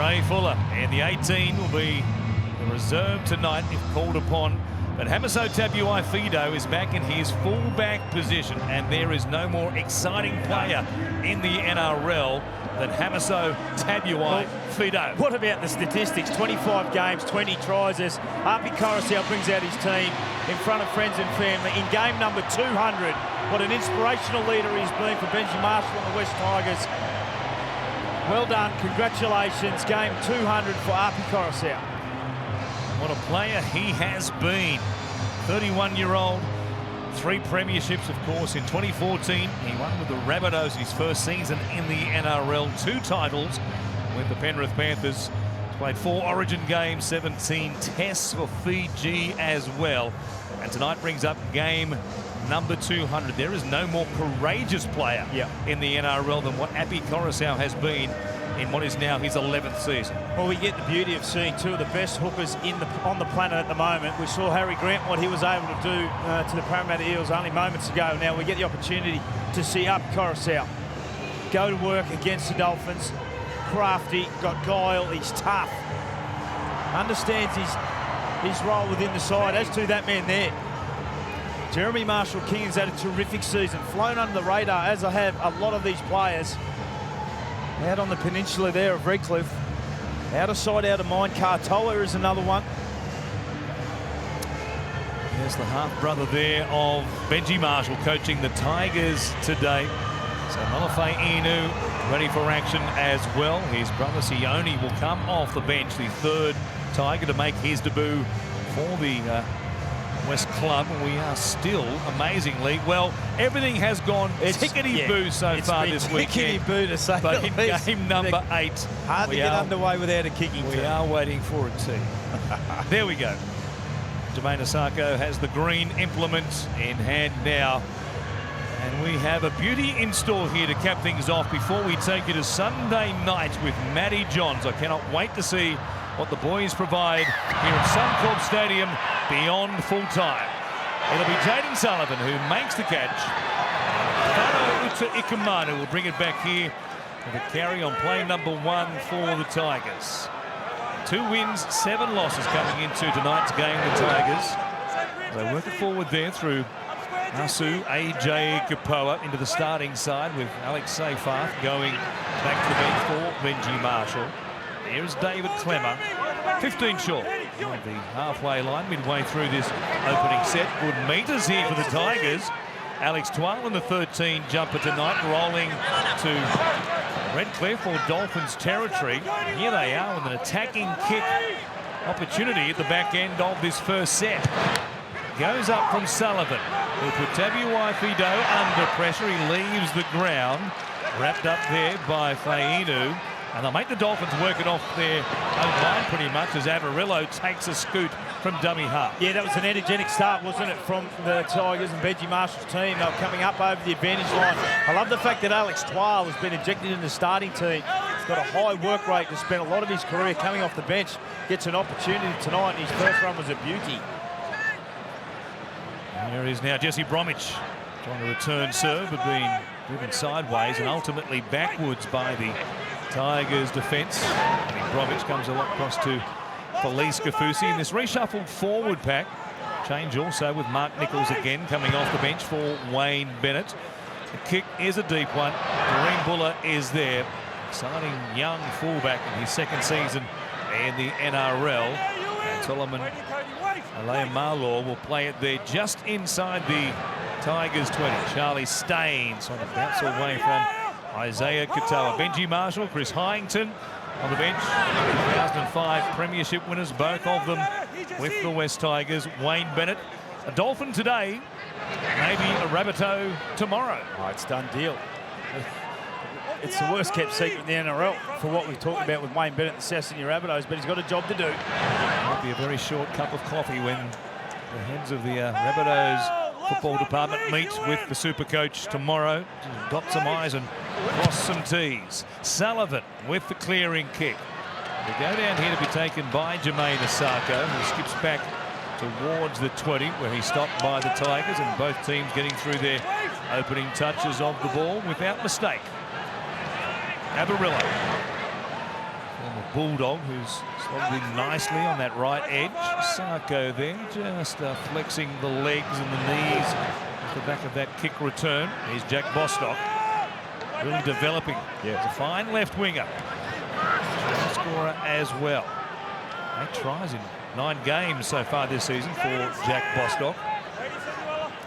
Ray Fuller, and the 18 will be the reserve tonight if called upon. But Hamiso Tabuai-Fidow is back in his full-back position, and there is no more exciting player in the NRL than Hamiso Tabuai-Fidow. What about the statistics? 25 games, 20 tries as Api Koroisau brings out his team in front of friends and family. In game number 200, what an inspirational leader he's been for Benji Marshall and the West Tigers. Well done, congratulations. Game 200 for Api Koroisau. What a player he has been. 31-year-old, 3 premierships, of course, in 2014. He won with the Rabbitohs his first season in the NRL. 2 titles with the Penrith Panthers. He's played 4 Origin games, 17 tests for Fiji as well. And tonight brings up game number 200. There is no more courageous player in the NRL than what Api Koroisau has been in what is now his 11th season. Well, we get the beauty of seeing 2 of the best hookers on the planet at the moment. We saw Harry Grant, what he was able to do to the Parramatta Eels only moments ago. Now we get the opportunity to see Api Koroisau go to work against the Dolphins. Crafty, got guile, he's tough. Understands his role within the side, as to that man there. Jeremy Marshall-King has had a terrific season, flown under the radar, as I have a lot of these players. Out on the peninsula there of Redcliffe. Out of sight, out of mind. Katoa is another one. There's the half-brother there of Benji Marshall coaching the Tigers today. So Malafi Inu ready for action as well. His brother Sione will come off the bench, the 3rd Tiger to make his debut for the West Club. We are still, amazingly, well, everything has gone tickety-boo so far this weekend. Tickety-boo to say but the in least. game number 8, hard to get underway without a kicking. We are waiting for a tee. There we go. Jermaine Asako has the green implement in hand now. And we have a beauty in store here to cap things off before we take you to Sunday night with Matty Johns. I cannot wait to see what the boys provide here at Suncorp Stadium beyond full time. It'll be Jaden Sullivan who makes the catch. Fano Uta Ikamanu will bring it back here with a carry on play number 1 for the Tigers. 2 wins, 7 losses coming into tonight's game, the Tigers. They work it forward there through Asu AJ Kapoa into the starting side with Alex Seyfarth going back to the bench for Benji Marshall. Here's David Clemmer, 15 short of the halfway line midway through this opening set. Good meters here for the Tigers. Alex Twal in the 13 jumper tonight, rolling to Redcliffe or Dolphins territory. Here they are with an attacking kick opportunity at the back end of this first set. Goes up from Sullivan, who put Tabuai-Fidow under pressure. He leaves the ground, wrapped up there by Fainu. And they'll make the Dolphins work it off their own line pretty much as Avarillo takes a scoot from dummy half. Yeah, that was an energetic start, wasn't it, from the Tigers and Benji Marshall's team. They were coming up over the advantage line. I love the fact that Alex Twal has been injected in the starting team. He's got a high work rate to spend a lot of his career coming off the bench. Gets an opportunity tonight, and his first run was a beauty. There is now Jesse Bromwich trying to return serve, but being driven sideways and ultimately backwards by the Tigers defence. Bromwich comes across to Felice Kafusi in this reshuffled forward pack. Change also with Mark Nichols again coming off the bench for Wayne Bennett. The kick is a deep one. Doreen Buller is there. Exciting young fullback in his 2nd season in the NRL. And Solomon Alea-Marlaw will play it there just inside the Tigers 20. Charlie Staines on the bounce away from Isaiah Katoa. Benji Marshall, Chris Hyington on the bench. 2005 premiership winners, both of them with the West Tigers. Wayne Bennett, a Dolphin today, maybe a Rabbitoh tomorrow. Oh, it's done deal. It's the worst kept secret in the NRL for what we've talked about with Wayne Bennett and the South Sydney Rabbitohs, but he's got a job to do. Might be a very short cup of coffee when the heads of the Rabbitohs football department meet with the super coach tomorrow to dot some I's and cross some T's. Sullivan with the clearing kick. We go down here to be taken by Jermaine Asako, who skips back towards the 20 where he stopped by the Tigers, and both teams getting through their opening touches of the ball without mistake. Avarillo, former Bulldog, who's slotted in nicely on that right edge. Sarko there, just flexing the legs and the knees at the back of that kick return. Here's Jack Bostock, really developing. Yeah, it's a fine left winger. Scorer as well. 8 tries in 9 games so far this season for Jack Bostock.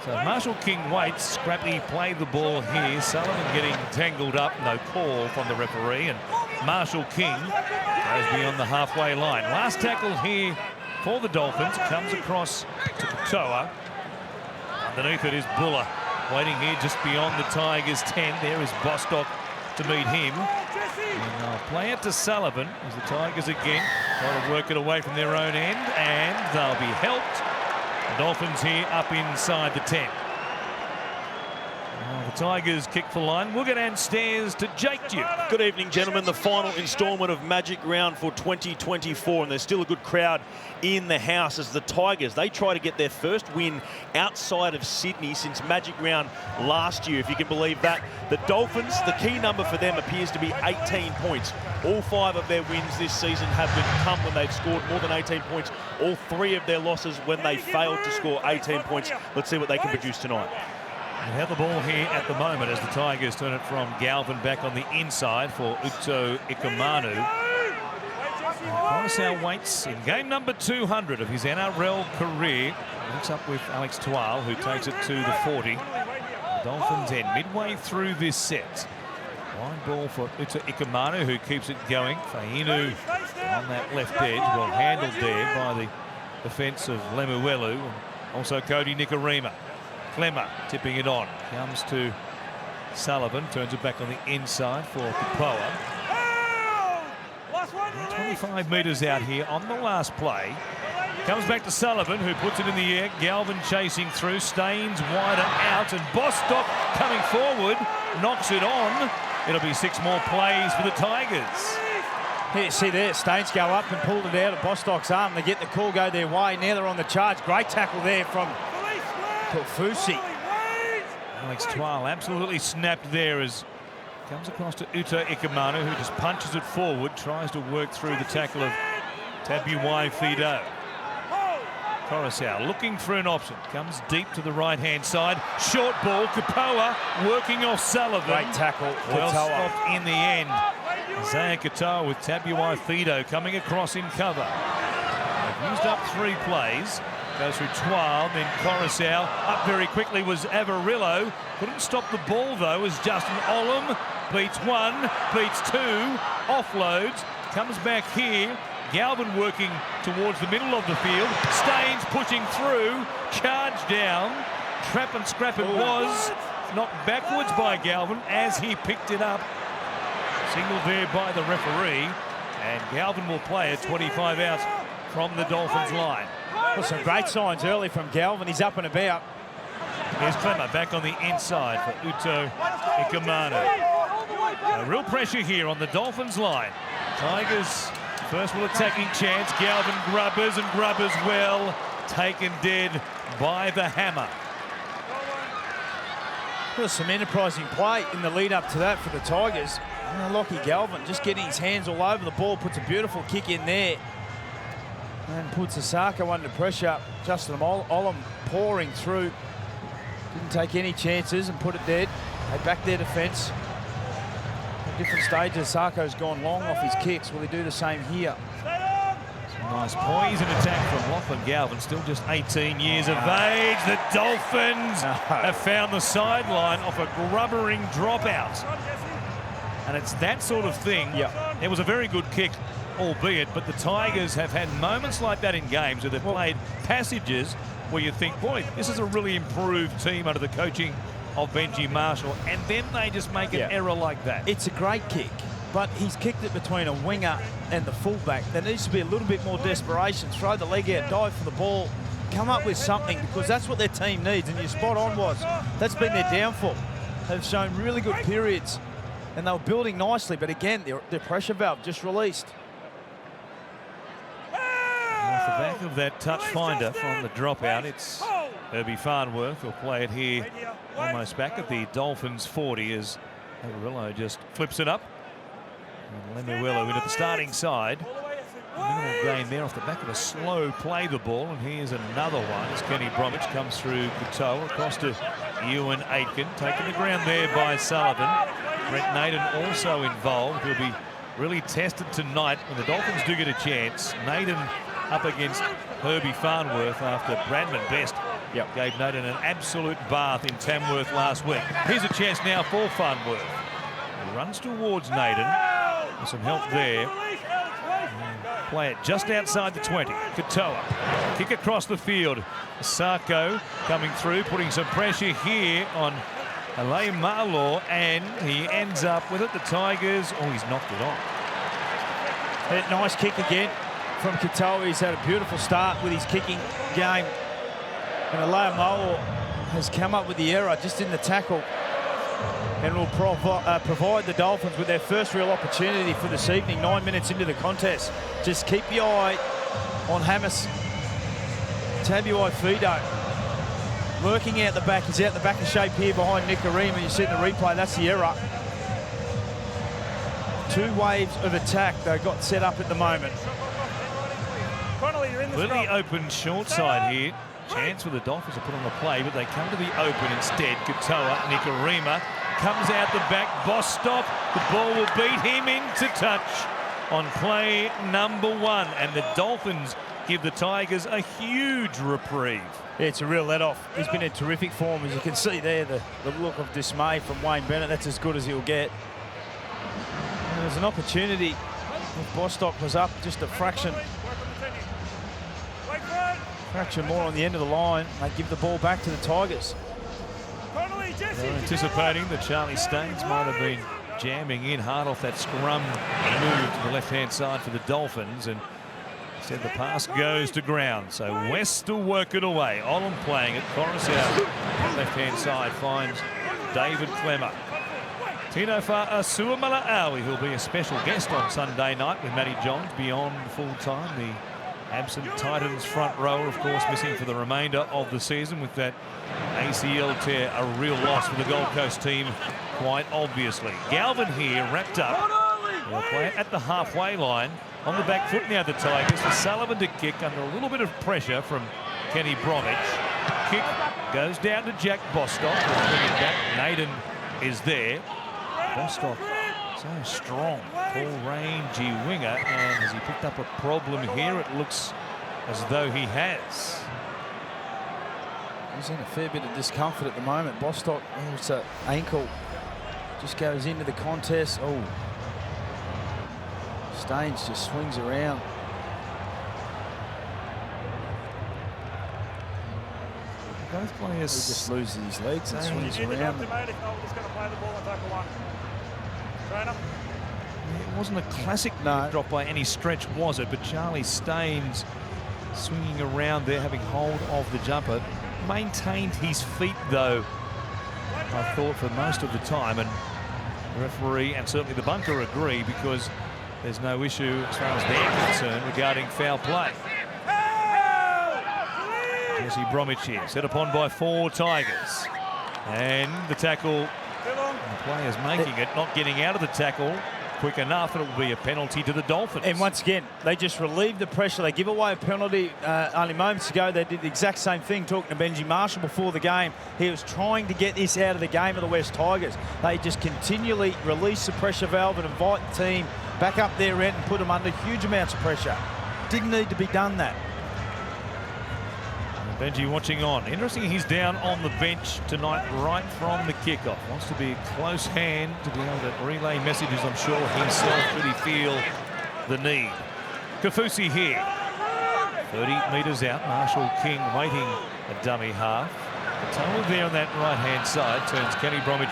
So Marshall King waits. Scrappy played the ball here. Sullivan getting tangled up. No call from the referee. And Marshall King goes beyond the halfway line. Last tackle here for the Dolphins. Comes across to Katoa. Underneath it is Buller. Waiting here just beyond the Tigers' 10. There is Bostock to meet him. And they'll play it to Sullivan as the Tigers again try to work it away from their own end. And they'll be helped. The Dolphins here up inside the 10. The Tigers kick for line. We'll get downstairs to Jake Duke. Good evening, gentlemen. The final instalment of Magic Round for 2024, and there's still a good crowd in the house as the Tigers, they try to get their first win outside of Sydney since Magic Round last year, if you can believe that. The Dolphins, the key number for them appears to be 18 points. All 5 of their wins this season have come when they've scored more than 18 points. All 3 of their losses when they failed to score 18 points. Let's see what they can produce tonight. We have the ball here at the moment as the Tigers turn it from Galvin back on the inside for Uto Ikamanu. Coruscant waits in game number 200 of his NRL career. Links up with Alex Tual, who takes it to the 40. The Dolphins end midway through this set. Line ball for Uto Ikamanu, who keeps it going. Fainu on that left edge, well handled there by the defence of Lemuelu, and also Cody Nikorima. Clemmer tipping it on. Comes to Sullivan. Turns it back on the inside for Kapoa. 25 metres out here on the last play. Comes back to Sullivan, who puts it in the air. Galvin chasing through. Staines wider out. And Bostock coming forward. Knocks it on. It'll be 6 more plays for the Tigers. Here, see there, Staines go up and pulled it out of Bostock's arm. They get the call, go their way. Now they're on the charge. Great tackle there from Fusi. Alex Tual absolutely snapped there as comes across to Uto Ikamanu, who just punches it forward, tries to work through the tackle of Tabuai Fido. Coruscant looking for an option, comes deep to the right-hand side. Short ball, Kapoa working off Sullivan. Great tackle, well stopped in the end. Isaiah Katoa with Tabuai Fido coming across in cover. They've used up 3 plays. Goes through Tual, then Coruscant. Up very quickly was Avarillo. Couldn't stop the ball, though, as Justin Olam beats 1, beats 2, offloads, comes back here. Galvin working towards the middle of the field. Staines pushing through, charge down. Trap and scrap it was. Knocked backwards by Galvin as he picked it up. Signaled there by the referee. And Galvin will play it 25 out from the Dolphins line. Well, some great signs early from Galvin. He's up and about. Here's Clemmer back on the inside for Uto Ikamanu. Real pressure here on the Dolphins line. Tigers first will attacking chance. Galvin grubbers, and grubbers well taken dead by the hammer. Well, some enterprising play in the lead up to that for the Tigers. Lockie Galvin just getting his hands all over the ball, puts a beautiful kick in there. And puts Asako under pressure. Justin Olam pouring through. Didn't take any chances and put it dead. They back their defence. At different stages, Asako's gone long off his kicks. Will he do the same here? Some nice poise and attack from Lachlan Galvin. Still just 18 years of age. The Dolphins have found the sideline off a grubbering dropout. And it's that sort of thing. Yeah. It was a very good kick, albeit, but the Tigers have had moments like that in games where they've played passages where you think, boy, this is a really improved team under the coaching of Benji Marshall, and then they just make an error like that. It's a great kick, but he's kicked it between a winger and the fullback. There needs to be a little bit more desperation. Throw the leg out, dive for the ball, come up with something, because that's what their team needs, and you're spot on, was. That's been their downfall. They've shown really good periods, and they were building nicely, but again, their pressure valve just released. Off the back of that touch finder from the dropout, it's Herbie Farnworth will play it here almost back at the Dolphins 40 as Avarillo just flips it up. And Lemuelu into the starting side. Minimal gain there off the back of a slow play the ball. And here's another one as Kenny Bromwich comes through Katoa across to Ewan Aitken. Taken the ground there by Sullivan. Brent Naden also involved. He'll be really tested tonight when the Dolphins do get a chance. Naden up against Herbie Farnworth after Bradman Best gave Naden an absolute bath in Tamworth last week. Here's a chance now for Farnworth. He runs towards Naden. With some help there. Play it just outside the 20. Katoa. Kick across the field. Sarko coming through, putting some pressure here on Alain Marlaw, and he ends up with it. The Tigers, he's knocked it on. Nice kick again from Katoa. He's had a beautiful start with his kicking game. And Alain Marlaw has come up with the error just in the tackle. And will provide the Dolphins with their first real opportunity for this evening, 9 minutes into the contest. Just keep your eye on Hamas Tabuai-Fidow. Working out the back. He's out the back of shape here behind Nicarima. You see in the replay, that's the error. 2 waves of attack they got set up at the moment. Really open short side here. Chance for the Dolphins to put on the play, but they come to the open instead. Katoa, Nicarima comes out the back. Bostock, the ball will beat him into touch on play number 1. And the Dolphins give the Tigers a huge reprieve. Yeah, it's a real let-off. He's been in terrific form. As you can see there, the look of dismay from Wayne Bennett. That's as good as he'll get. And there's an opportunity. If Bostock was up just a fraction more on the end of the line, they give the ball back to the Tigers. They're anticipating that Charlie Staines might have been jamming in hard off that scrum move to the left-hand side for the Dolphins, and instead the pass goes to ground. So West will work it away. Olam playing it. Coruscant left-hand side finds David Clemmer. Tino Fa'asuamaleaui, who'll be a special guest on Sunday night with Matty Johns beyond full-time. The absent Titans front rower, of course, missing for the remainder of the season with that ACL tear, a real loss for the Gold Coast team, quite obviously. Galvin here wrapped up. They'll play it at the halfway line. On the back foot now, the Tigers. For Sullivan to kick under a little bit of pressure from Kenny Bromwich. Kick goes down to Jack Bostock. Bring it back. Naden is there. Bostock so strong, tall, rangy winger, and has he picked up a problem here? It looks as though he has. He's in a fair bit of discomfort at the moment. Bostock, it's an ankle, just goes into the contest. Staines just swings around. Both players he just loses his legs and swings around. It wasn't a classic drop by any stretch, was it? But Charlie Staines swinging around there, having hold of the jumper. Maintained his feet, though, I thought, for most of the time. And the referee and certainly the bunker agree, because there's no issue as far as they're concerned regarding foul play. Jesse Bromwich here, set upon by 4 Tigers. And the tackle, the players making it, not getting out of the tackle quick enough, and it will be a penalty to the Dolphins. And once again, they just relieve the pressure. They give away a penalty only moments ago. They did the exact same thing, talking to Benji Marshall before the game. He was trying to get this out of the game of the West Tigers. They just continually release the pressure valve and invite the team back up their end and put them under huge amounts of pressure. Didn't need to be done that. Benji watching on. Interesting, he's down on the bench tonight right from the kickoff. Wants to be a close hand to be able to relay messages, I'm sure, himself, should he feel the need. Kafusi here. 30 metres out. Marshall King waiting a dummy half. The tunnel there on that right-hand side turns Kenny Bromwich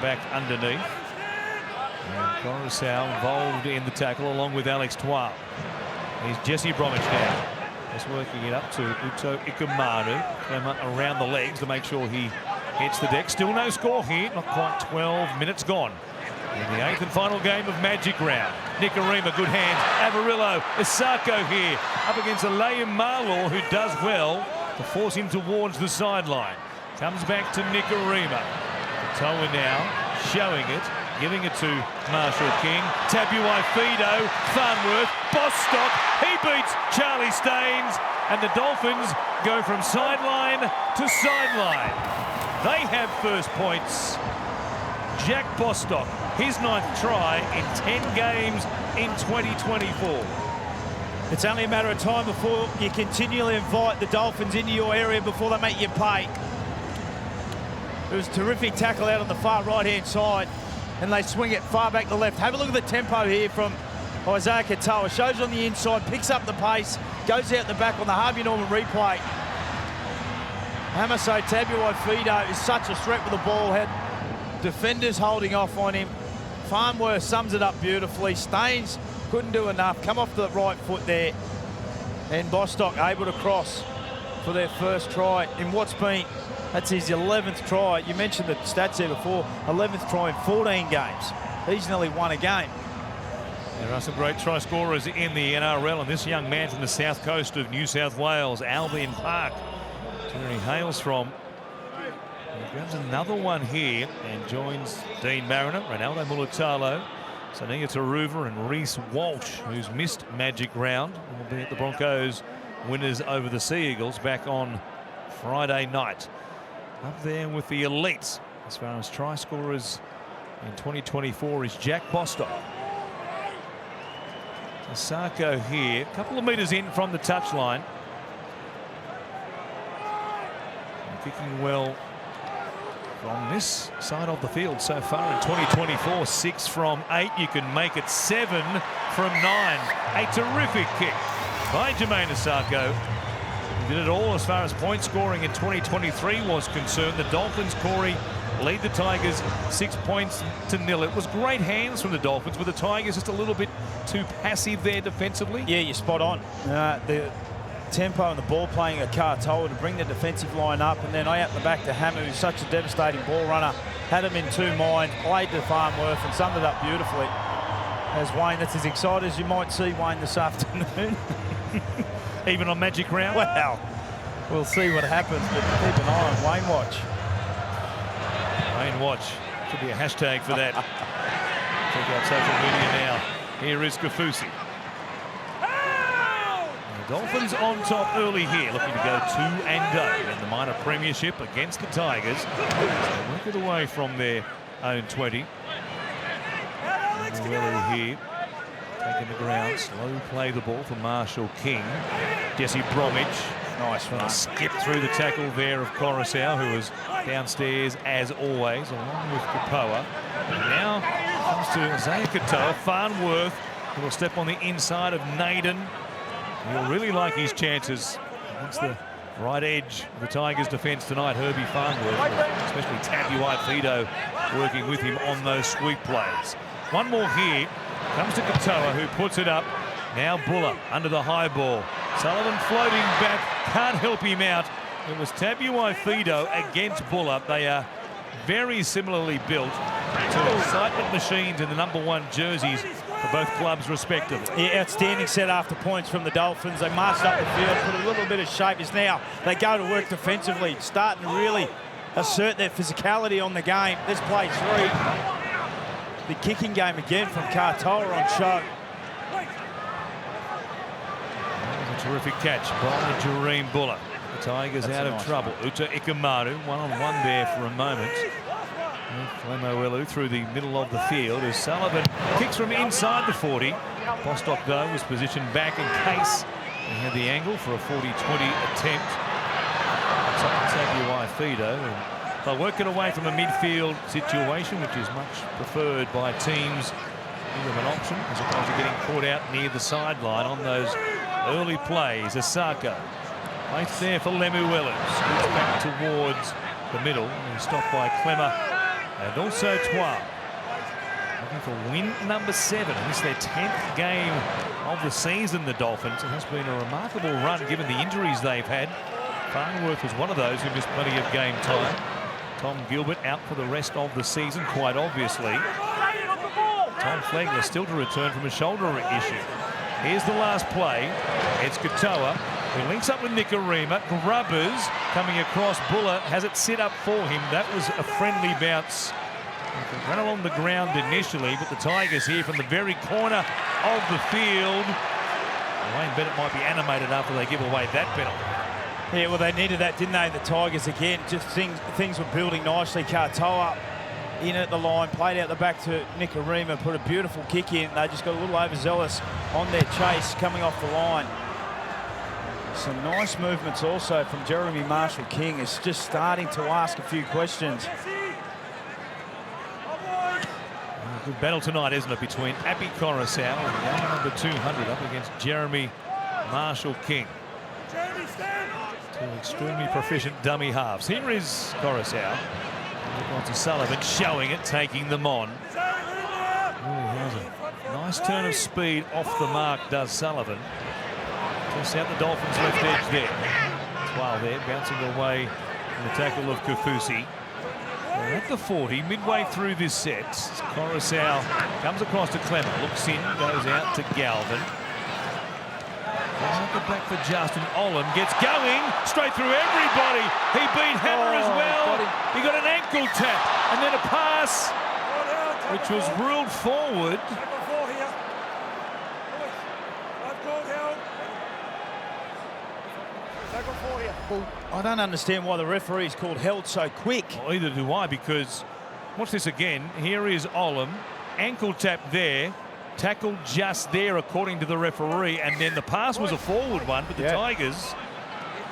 back underneath. And Coruscant involved in the tackle along with Alex Twal. Here's Jesse Bromwich now. Just working it up to Uto Ikamanu. Clemmer around the legs to make sure he hits the deck. Still no score here. Not quite 12 minutes gone. In the 8th and final game of Magic Round. Nicarima, good hands. Avarillo, Isako here. Up against Alain Marlaw, who does well to force him towards the sideline. Comes back to Nicarima. Toa now showing it. giving it to Marshall King. Tabuai Fido, Farnworth, Bostock. He beats Charlie Staines. And the Dolphins go from sideline to sideline. They have first points. Jack Bostock, his 9th try in 10 games in 2024. It's only a matter of time before you continually invite the Dolphins into your area before they make you pay. It was a terrific tackle out on the far right-hand side, and they swing it far back to the left. Have a look at the tempo here from Isaiah Katoa. Shows on the inside, picks up the pace, goes out the back on the Harvey Norman replay. Hamaso Tabuai Fido is such a threat with the ball. Had defenders holding off on him. Farnworth sums it up beautifully. Staines couldn't do enough. Come off the right foot there. And Bostock able to cross for their first try in what's been, that's his 11th try. You mentioned the stats there before, 11th try in 14 games. He's nearly won a game. There are some great try scorers in the NRL, and this young man from the south coast of New South Wales, Albion Park, where he hails from. He grabs another one here and joins Dean Mariner, Ronaldo Mulitalo, Sania Taruva and Reece Walsh, who's missed Magic Round, albeit the Broncos winners over the Sea Eagles back on Friday night. Up there with the elites as far as try scorers in 2024 is Jack Bostock. Sarko here, a couple of metres in from the touchline. Kicking well from this side of the field so far in 2024. 6 from 8. You can make it 7 from 9. A terrific kick by Jermaine Asako. He did it all as far as point scoring in 2023 was concerned. The Dolphins, Corey, lead the Tigers 6 points to 0. It was great hands from the Dolphins, with the Tigers just a little bit too passive there defensively. Yeah, you're spot on. The tempo and the ball playing at Katoa to bring the defensive line up, and then out the back to Hammer, who's such a devastating ball runner. Had him in 2 minds, played to Farnworth and summed it up beautifully. As Wayne, that's as excited as you might see Wayne this afternoon. Even on Magic Round? Well, we'll see what happens, but keep an eye on Wayne Watch. Wayne Watch. Should be a hashtag for that. Check out social media now. Here is Kafusi. The Dolphins on top early here, looking to go 2-0 in the minor premiership against the Tigers. They work it away from their own 20. Well here, taking the ground, slow play the ball for Marshall King. Jesse Bromwich. Nice run. Skip through the tackle there of Coruscant, who was downstairs as always, along with Kapoa. Now comes to Isaiah Katoa. Farnworth, who will step on the inside of Naden. He'll really like his chances against the right edge of the Tigers' defence tonight. Herbie Farnworth, especially Tabuai Fido, working with him on those sweep plays. One more here. Comes to Katoa, who puts it up. Now Buller under the high ball. Sullivan floating back, can't help him out. It was Tabuai Fido against Buller. They are very similarly built to excitement machines in the #1 jerseys for both clubs respectively. Yeah, outstanding set after points from the Dolphins. They marched up the field, put a little bit of shape. Is now they go to work defensively, starting to really assert their physicality on the game. This play 3. The kicking game again from Katoa on show. Terrific catch by Jareem Buller. The Tigers out of trouble. Uta Ikamaru, one-on-one there for a moment. Flemoelu through the middle of the field as Sullivan kicks from inside the 40. Bostock, though, was positioned back in case he had the angle for a 40-20 attempt. Tabuai Fido. They'll work it away from a midfield situation, which is much preferred by teams. Give them an option as opposed to getting caught out near the sideline on those early plays. Asako waits there for Lemuelu. Scoots back towards the middle. And he's stopped by Clemmer and also Twa. Looking for win #7. And this is their 10th game of the season, the Dolphins. It has been a remarkable run given the injuries they've had. Farnworth was one of those who missed plenty of game time. Tom Gilbert out for the rest of the season, quite obviously. Tom Flegler still to return from a shoulder issue. Here's the last play. It's Katoa, who links up with Nikorima. Grubbers coming across. Buller has it sit up for him. That was a friendly bounce Run along the ground initially, but the Tigers here from the very corner of the field. Wayne Bennett might be animated after they give away that penalty. Yeah, well, they needed that, didn't they, the Tigers again? Just things were building nicely. Katoa in at the line, played out the back to Nicarima, put a beautiful kick in. They just got a little overzealous on their chase coming off the line. Some nice movements also from Jeremy Marshall-King. Is just starting to ask a few questions. Good battle tonight, isn't it, between Appy Coruscant and number 200 up against Jeremy Marshall-King. Two extremely proficient dummy halves. Here is Coruscant. On to Sullivan, showing it, taking them on. Really has a nice turn of speed off the mark, does Sullivan. Just out the Dolphins' left edge there. Twal there, bouncing away from the tackle of Kafusi. They're at the 40, midway through this set. Coruscant comes across to Clemmer, looks in, goes out to Galvin. At the back for Justin. Olam gets going, straight through everybody. He beat Hammer as well. He got an ankle tap, and then a pass, which was ruled forward. Well, I don't understand why the referee's called held so quick. Well, either do I, because watch this again. Here is Olam, ankle tap there, tackled just there according to the referee, and then the pass was a forward one, but the Tigers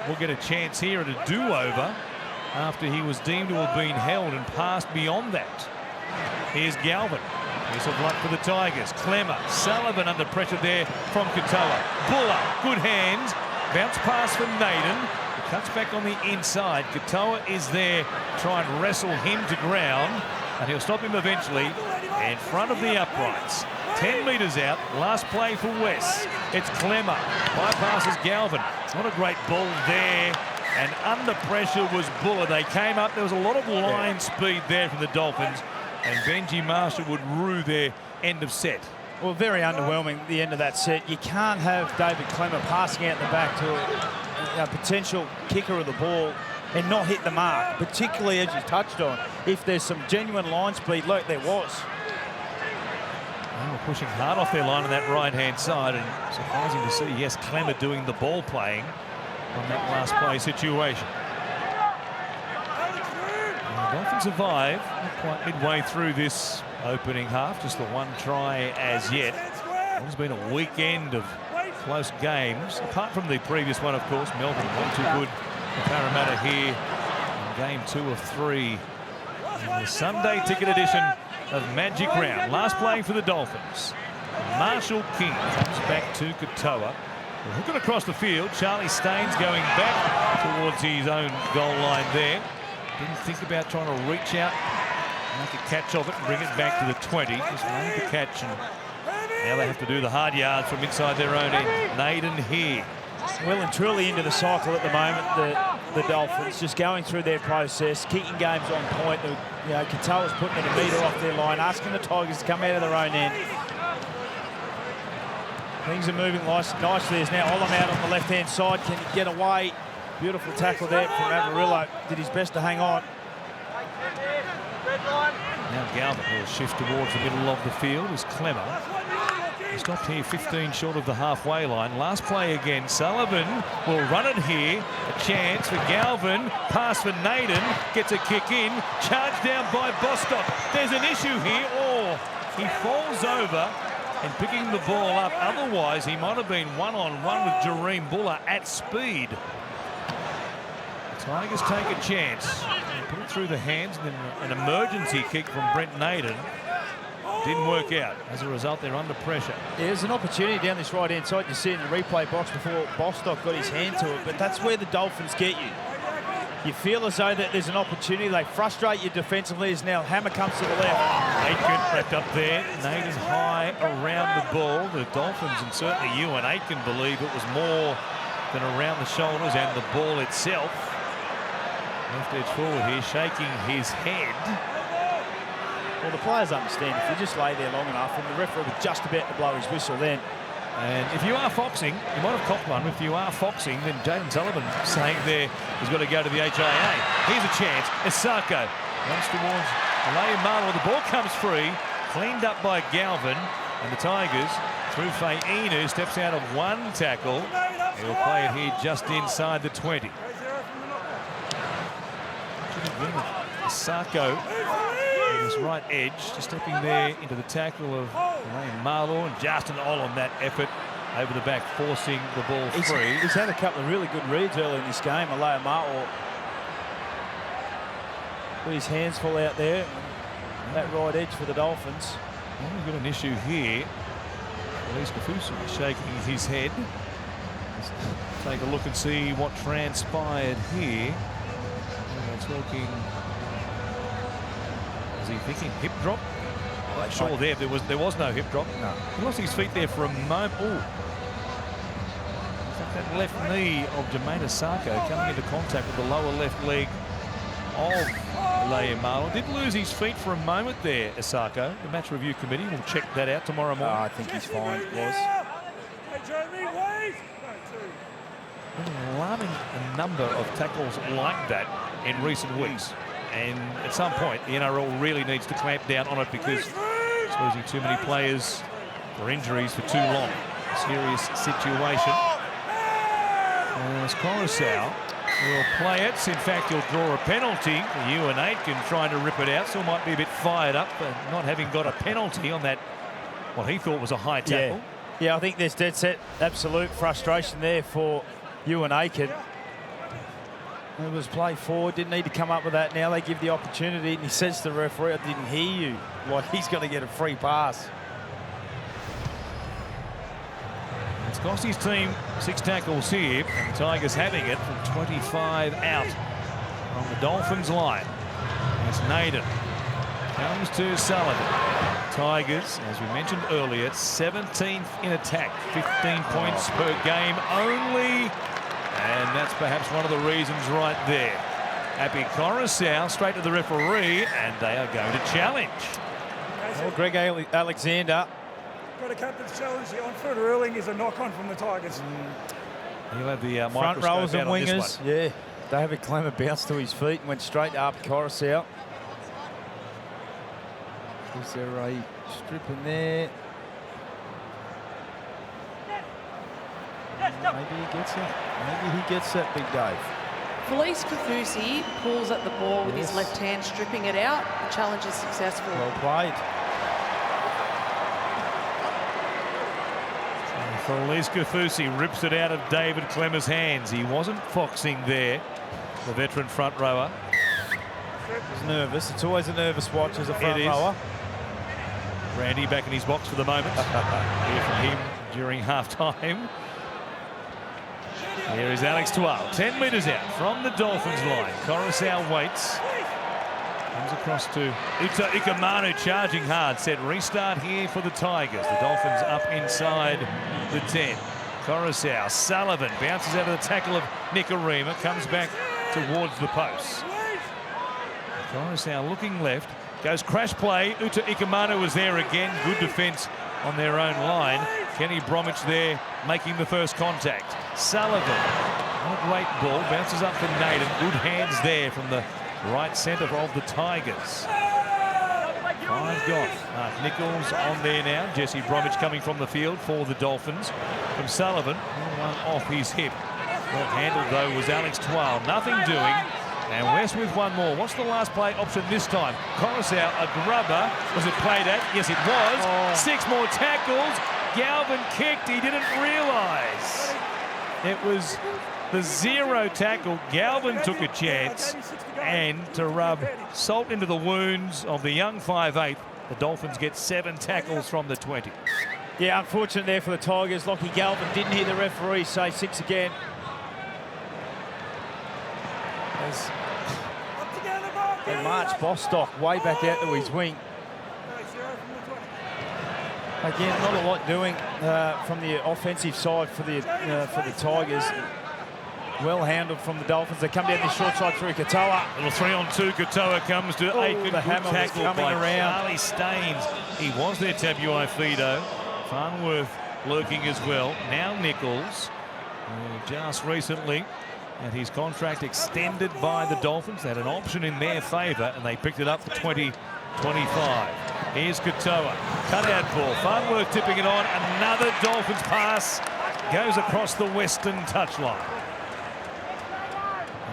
will get a chance here at a do-over after he was deemed to have been held and passed beyond that. Here's Galvin. Piece of luck for the Tigers. Clemmer, Sullivan under pressure there from Katoa. Buller, good hands. Bounce pass from Naden. He cuts back on the inside. Katoa is there, try and wrestle him to ground, and he'll stop him eventually in front of the uprights. 10 metres out, last play for West. It's Clemmer, bypasses Galvin. Not a great ball there, and under pressure was Buller. They came up, there was a lot of line speed there from the Dolphins, and Benji Marshall would rue their end of set. Well, very underwhelming, the end of that set. You can't have David Clemmer passing out the back to a potential kicker of the ball and not hit the mark, particularly as you touched on. If there's some genuine line speed, look, there was. They were pushing hard off their line on that right-hand side, and surprising to see, yes, Clemmer doing the ball playing on that last play situation. The Dolphins survive, not quite midway through this opening half, just the one try as yet. It's been a weekend of close games, apart from the previous one, of course. Melbourne not too good for Parramatta here in game 2 of 3 in the Sunday ticket edition of Magic Round. Last play for the Dolphins. Marshall-King comes back to Katoa. Looking across the field, Charlie Staines going back towards his own goal line there. Didn't think about trying to reach out, make a catch of it and bring it back to the 20. Just made the catch, and now they have to do the hard yards from inside their own end. Naden here. Well and truly into the cycle at the moment, the Dolphins, just going through their process, keeping games on point. Katoa's putting it a metre off their line, asking the Tigers to come out of their own end. Things are moving nicely. There's now Olam out on the left-hand side. Can he get away? Beautiful tackle there from Amarillo. Did his best to hang on. Now Galvin will shift towards the middle of the field as Clemmer. He stopped here 15 short of the halfway line. Last play again. Sullivan will run it here. A chance for Galvin. Pass for Naden. Gets a kick in. Charged down by Bostock. There's an issue here. He falls over and picking the ball up. Otherwise, he might have been one-on-one with Jareem Buller at speed. The Tigers take a chance. Put it through the hands, and then an emergency kick from Brent Naden. Didn't work out. As a result, they're under pressure. There's an opportunity down this right-hand side. You see it in the replay box before Bostock got his hand to it, but that's where the Dolphins get you. You feel as though that there's an opportunity. They frustrate you defensively as now Hammer comes to the left. Aitken wrapped up there. Naden high around the ball. The Dolphins, and certainly you and Aitken, believe it was more than around the shoulders and the ball itself. Left edge forward here, shaking his head. Well, the players understand if you just lay there long enough, and the referee was just about to blow his whistle then. And if you are foxing, you might have copped one. If you are foxing, then Jaden Sullivan saying there he's got to go to the HIA. Here's a chance. Isako runs towards Marlow, the ball comes free, cleaned up by Galvin, and the Tigers, through Fa'inu, steps out of one tackle. He'll play it here just inside the 20. Sako on his right edge, just stepping there into the tackle of Marlow, and Justin all on that effort over the back, forcing the ball free. He's had a couple of really good reads early in this game. Alea Marlow got his hands full out there. That right edge for the Dolphins. Well, we've got an issue here. Felice Kafusi shaking his head. Let's take a look and see what transpired here. We're talking. Was he thinking hip drop? Well, sure, there was no hip drop. No. He lost his feet there for a moment. Oh, that left knee of Jermaine Sako coming into contact with the lower left leg of Alea Marlow. Did lose his feet for a moment there, Asako. The match review committee will check that out tomorrow morning. I think he's fine. It was. Been an alarming number of tackles like that in recent weeks. And at some point, the NRL really needs to clamp down on it because it's losing too many players for injuries for too long. Serious situation. As Coruscant will play it. In fact, he'll draw a penalty. Ewan Aitken trying to rip it out. Still might be a bit fired up, but not having got a penalty on that, what he thought was a high tackle. Yeah, I think there's dead set absolute frustration there for Ewan Aitken. It was play forward, didn't need to come up with that. Now they give the opportunity, and he says to the referee, I didn't hear you. Like he's going to get a free pass. It's cost his team 6 tackles here, and the Tigers having it from 25 out on the Dolphins line. It's Naden. Comes to Sullivan. Tigers, as we mentioned earlier, 17th in attack, 15 points per game only. And that's perhaps one of the reasons right there. Happy Coruscant straight to the referee, and they are going to challenge. Well, Greg Alexander. Got a captain's challenge. The on-foot ruling is a knock-on from the Tigers. He'll have the front rowers and wingers. Yeah. David Clemmer bounced to his feet and went straight up Coruscant. Is there a strip in there? Maybe he gets it. Maybe he gets that, Big Dave. Felice Kafusi pulls at the ball with his left hand, stripping it out. The challenge is successful. Well played. Felice Kafusi rips it out of David Clemmer's hands. He wasn't foxing there, the veteran front rower. He's nervous. It's always a nervous watch as a front rower. Randy back in his box for the moment. Hear from him during half-time. Here is Alex Twal, 10 metres out from the Dolphins line. Coruscant waits. Comes across to Uta Ikamanu, charging hard. Said restart here for the Tigers. The Dolphins up inside the 10. Coruscant, Sullivan bounces out of the tackle of Nikorima, comes back towards the post. Coruscant looking left, goes crash play. Uta Ikamanu was there again. Good defence on their own line. Kenny Bromwich there making the first contact. Sullivan, not a great ball, bounces up for Naden. Good hands there from the right centre of the Tigers. 5 gone. Mark Nichols on there now. Jesse Bromwich coming from the field for the Dolphins. From Sullivan, one off his hip. Well handled though was Alex Twal. Nothing doing. And West with one more. What's the last play option this time? Coruscant, a grubber. Was it played at? Yes, it was. 6 more tackles. Galvin kicked. He didn't realise. It was the 0 tackle. Galvin took a chance. And to rub salt into the wounds of the young 5'8", the Dolphins get 7 tackles from the 20. Yeah, unfortunate there for the Tigers. Lockie Galvin didn't hear the referee say 6 again. As they march Bostock way back out to his wing. Again, not a lot doing from the offensive side for the Tigers. Well handled from the Dolphins. They come down this short side through Katoa. Little 3-on-2. Katoa comes to Aitken. The hammer tackle coming by around. Charlie Staines. He was there, Tabuai Fido. Farnworth lurking as well. Now Nichols. Just recently and his contract extended by the Dolphins. They had an option in their favour, and they picked it up for 2025. Here's Katoa, cut-out ball. Farnworth tipping it on. Another Dolphins pass goes across the western touchline.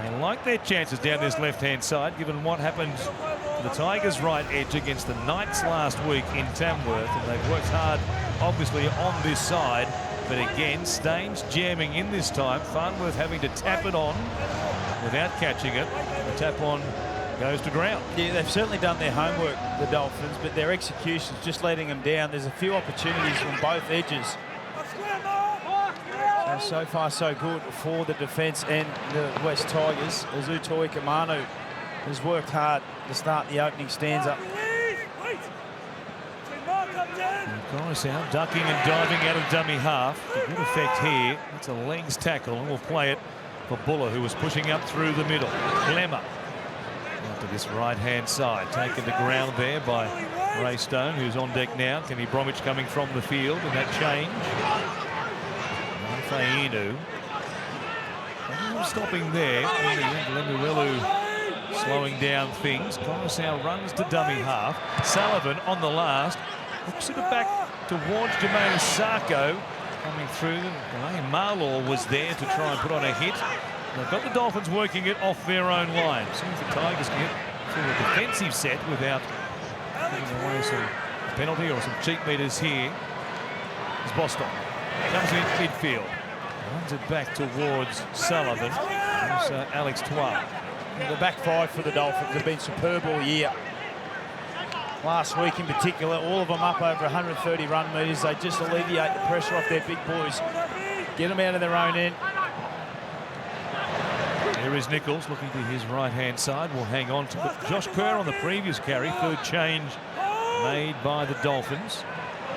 They like their chances down this left-hand side, given what happened to the Tigers' right edge against the Knights last week in Tamworth, and they've worked hard, obviously, on this side. But again, Staines jamming in this time. Farnworth having to tap it on without catching it. The tap on goes to ground. Yeah, they've certainly done their homework, the Dolphins, but their execution's just letting them down. There's a few opportunities on both edges. So far, so good for the defence and the West Tigers, as Utoi Kamanu has worked hard to start the opening stanza. Coruscant ducking and diving out of dummy half. To good effect here. It's a legs tackle, and we'll play it for Buller, who was pushing up through the middle. Clemmer to this right-hand side, taken to ground there by Ray Stone, who's on deck now. Kenny Bromwich coming from the field in that change. Fainu. Stopping there. Lemuelu slowing down things. Coruscant runs to dummy half. Sullivan on the last. Looks it back towards Jermaine Sarko. Coming through. Marlaw was there to try and put on a hit. They've got the Dolphins working it off their own line. See if the Tigers can get through a defensive set without giving away some penalty or some cheap meters here. It's Boston. Comes in midfield. Runs it back towards Sullivan. Also Alex Twa. The back five for the Dolphins have been superb all year. Last week in particular, all of them up over 130 run metres. They just alleviate the pressure off their big boys. Get them out of their own end. Here is Nichols looking to his right-hand side. Will hang on to it. Josh Kerr on the previous carry. Third change made by the Dolphins.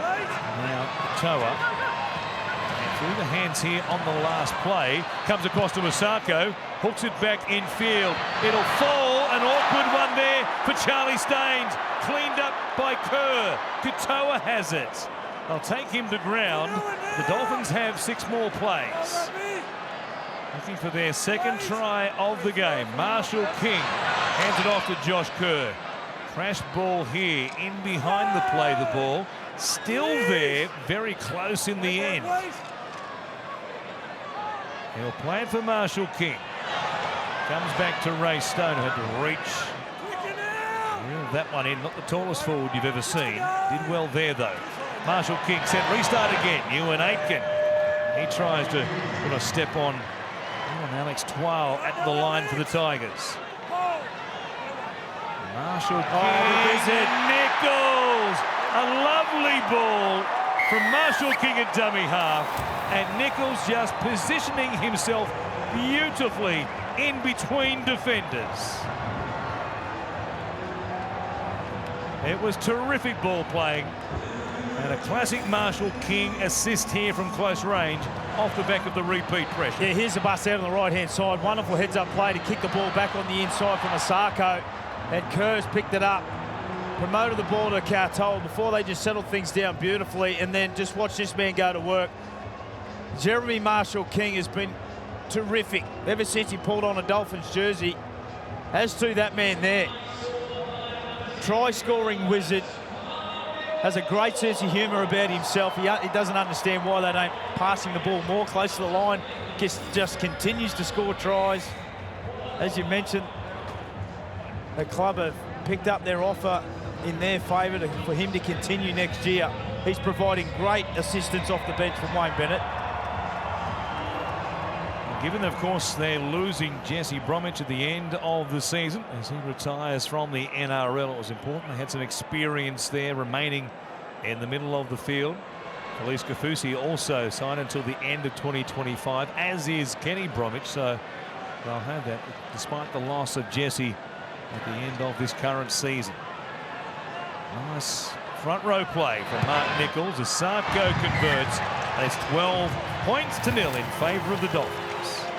Now Toa. Through the hands here on the last play. Comes across to Osako. Hooks it back in field. It'll fall. An awkward one there for Charlie Staines. Cleaned up by Kerr. Katoa has it. They'll take him to ground. The Dolphins have 6 more plays. Looking for their second try of the game. Marshall King hands it off to Josh Kerr. Crash ball here in behind the play, the ball. Still there, very close in the end. He'll play it for Marshall King. Comes back to Ray Stone, who had to reach. Reeled that one in, not the tallest forward you've ever seen. Did well there, though. Marshall King said restart again. Ewan Aitken. He tries to put a step on Alex Twal at the line for the Tigers. Marshall King. Nichols. A lovely ball from Marshall King at dummy half. And Nichols just positioning himself beautifully in between defenders. It was terrific ball playing. And a classic Marshall King assist here from close range off the back of the repeat pressure. Yeah, here's the bus out on the right-hand side. Wonderful heads-up play to kick the ball back on the inside from Osako. And Kerr's picked it up. Promoted the ball to Cartol before they just settled things down beautifully. And then just watch this man go to work. Jeremy Marshall King has been terrific ever since he pulled on a Dolphins jersey. As to that man there. Try-scoring wizard. Has a great sense of humour about himself. He doesn't understand why they don't passing the ball more close to the line. Just continues to score tries. As you mentioned, the club have picked up their offer in their favour for him to continue next year. He's providing great assistance off the bench from Wayne Bennett. Given, of course, they're losing Jesse Bromwich at the end of the season as he retires from the NRL. It was important. They had some experience there remaining in the middle of the field. Felice Kafusi also signed until the end of 2025, as is Kenny Bromwich. So they'll have that despite the loss of Jesse at the end of this current season. Nice front row play from Mark Nichols as Sarko converts. And it's 12 points to nil in favour of the Dolphins.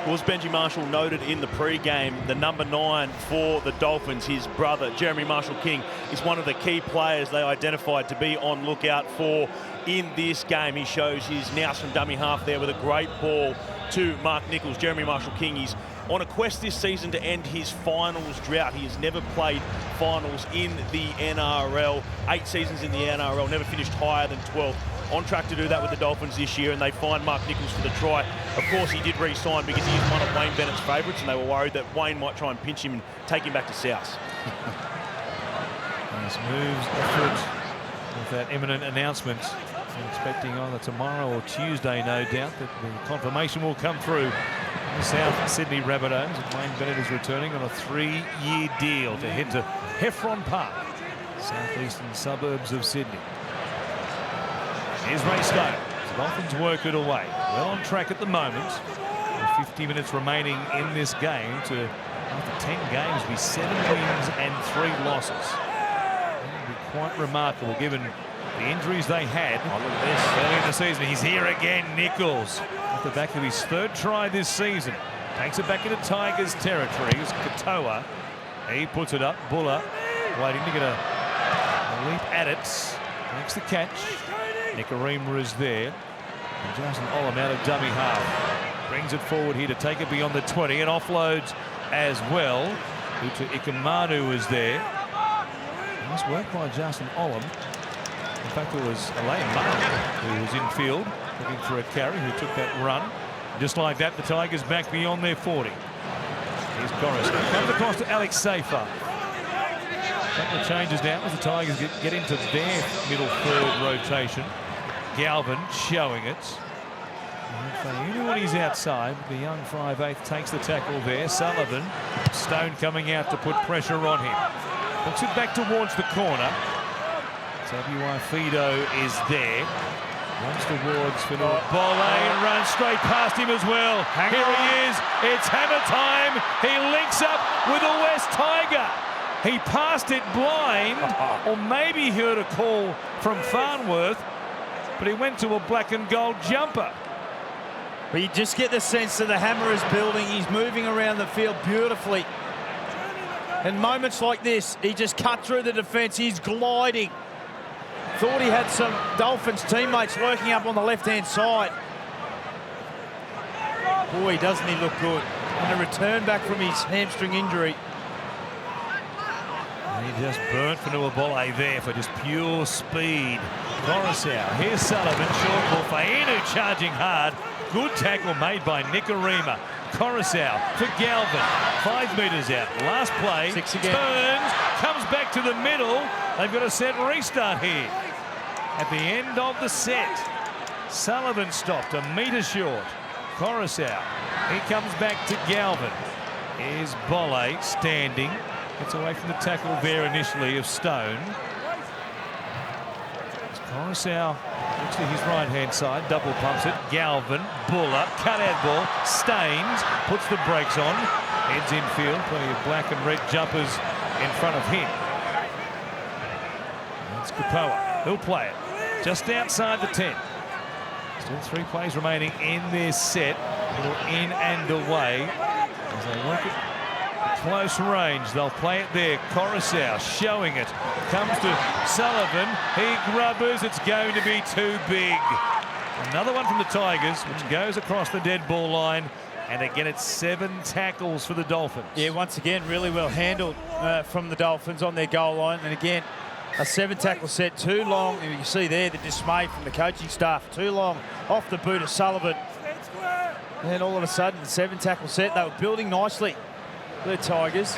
Well, as Benji Marshall noted in the pre-game, the number 9 for the Dolphins, his brother, Jeremy Marshall King, is one of the key players they identified to be on lookout for in this game. He shows his nous from dummy half there with a great ball to Mark Nichols. Jeremy Marshall King, he's on a quest this season to end his finals drought. He has never played finals in the NRL. 8 seasons in the NRL, never finished higher than 12th. On track to do that with the Dolphins this year, and they find Mark Nichols for the try. Of course, he did re-sign because he is one of Wayne Bennett's favourites, and they were worried that Wayne might try and pinch him and take him back to South. Nice moves afoot with that imminent announcement. I'm expecting either tomorrow or Tuesday, no doubt, that the confirmation will come through. The South Sydney Rabbitohs, and Wayne Bennett is returning on a 3-year deal to head to Heffron Park, southeastern suburbs of Sydney. Here's Ray Stone. The Dolphins work it away. Well on track at the moment. With 50 minutes remaining in this game to, after 10 games, be 7 wins and 3 losses. That would be quite remarkable given the injuries they had. Oh, look at this. Early in the season. He's here again, Nichols. Off the back of his 3rd try this season. Takes it back into Tigers territory. It's Katoa. He puts it up. Buller waiting to get a leap at it. Makes the catch. Nicarima is there. And Justin Olam out of dummy half. Brings it forward here to take it beyond the 20 and offloads as well. Uta Ikamanu is there. Nice work by Justin Olam. In fact, it was Elaine Martin who was in field looking for a carry, who took that run. Just like that, the Tigers back beyond their 40. Here's Corus. Comes across to Alex Seyfarth. A couple of changes now as the Tigers get into their middle 3rd rotation. Galvin showing it. And when he's outside, the young 5'8" takes the tackle there. Sullivan. Stone coming out to put pressure on him. Hooks it back towards the corner. W.I. Fido is there. Runs towards Fanua Bole and runs straight past him as well. Here he is. It's hammer time. He links up with a West Tiger. He passed it blind, or maybe he heard a call from Farnworth, but he went to a black and gold jumper. But you just get the sense that the hammer is building. He's moving around the field beautifully. And moments like this, he just cut through the defence. He's gliding. Thought he had some Dolphins teammates lurking up on the left-hand side. Boy, doesn't he look good. And a return back from his hamstring injury. And he just burnt Fanua Bole there for just pure speed. Coruscant. Here's Sullivan. Short ball. Fainu charging hard. Good tackle made by Nicarima. Coruscant for Galvin. 5 metres out. Last play. 6 again. Turns. Comes back to the middle. They've got a set restart here. At the end of the set. Sullivan stopped a metre short. Coruscant. He comes back to Galvin. Here's Bole standing. Gets away from the tackle there initially of Stone. Coruscant looks to his right-hand side, double pumps it. Galvin, Buller, cut-out ball, Staines, puts the brakes on, heads infield, plenty of black and red jumpers in front of him. That's Kapoa, he'll play it, just outside the 10. Still 3 plays remaining in this set, a little in and away. As they work it close range, they'll play it there. Coruscant showing it. Comes to Sullivan. He grubbers. It's going to be too big. Another one from the Tigers, which goes across the dead ball line. And again, it's 7 tackles for the Dolphins. Yeah, once again, really well handled from the Dolphins on their goal line. And again, a 7-tackle set, too long. And you see there the dismay from the coaching staff. Too long off the boot of Sullivan. And then all of a sudden, the 7-tackle set, they were building nicely. The Tigers.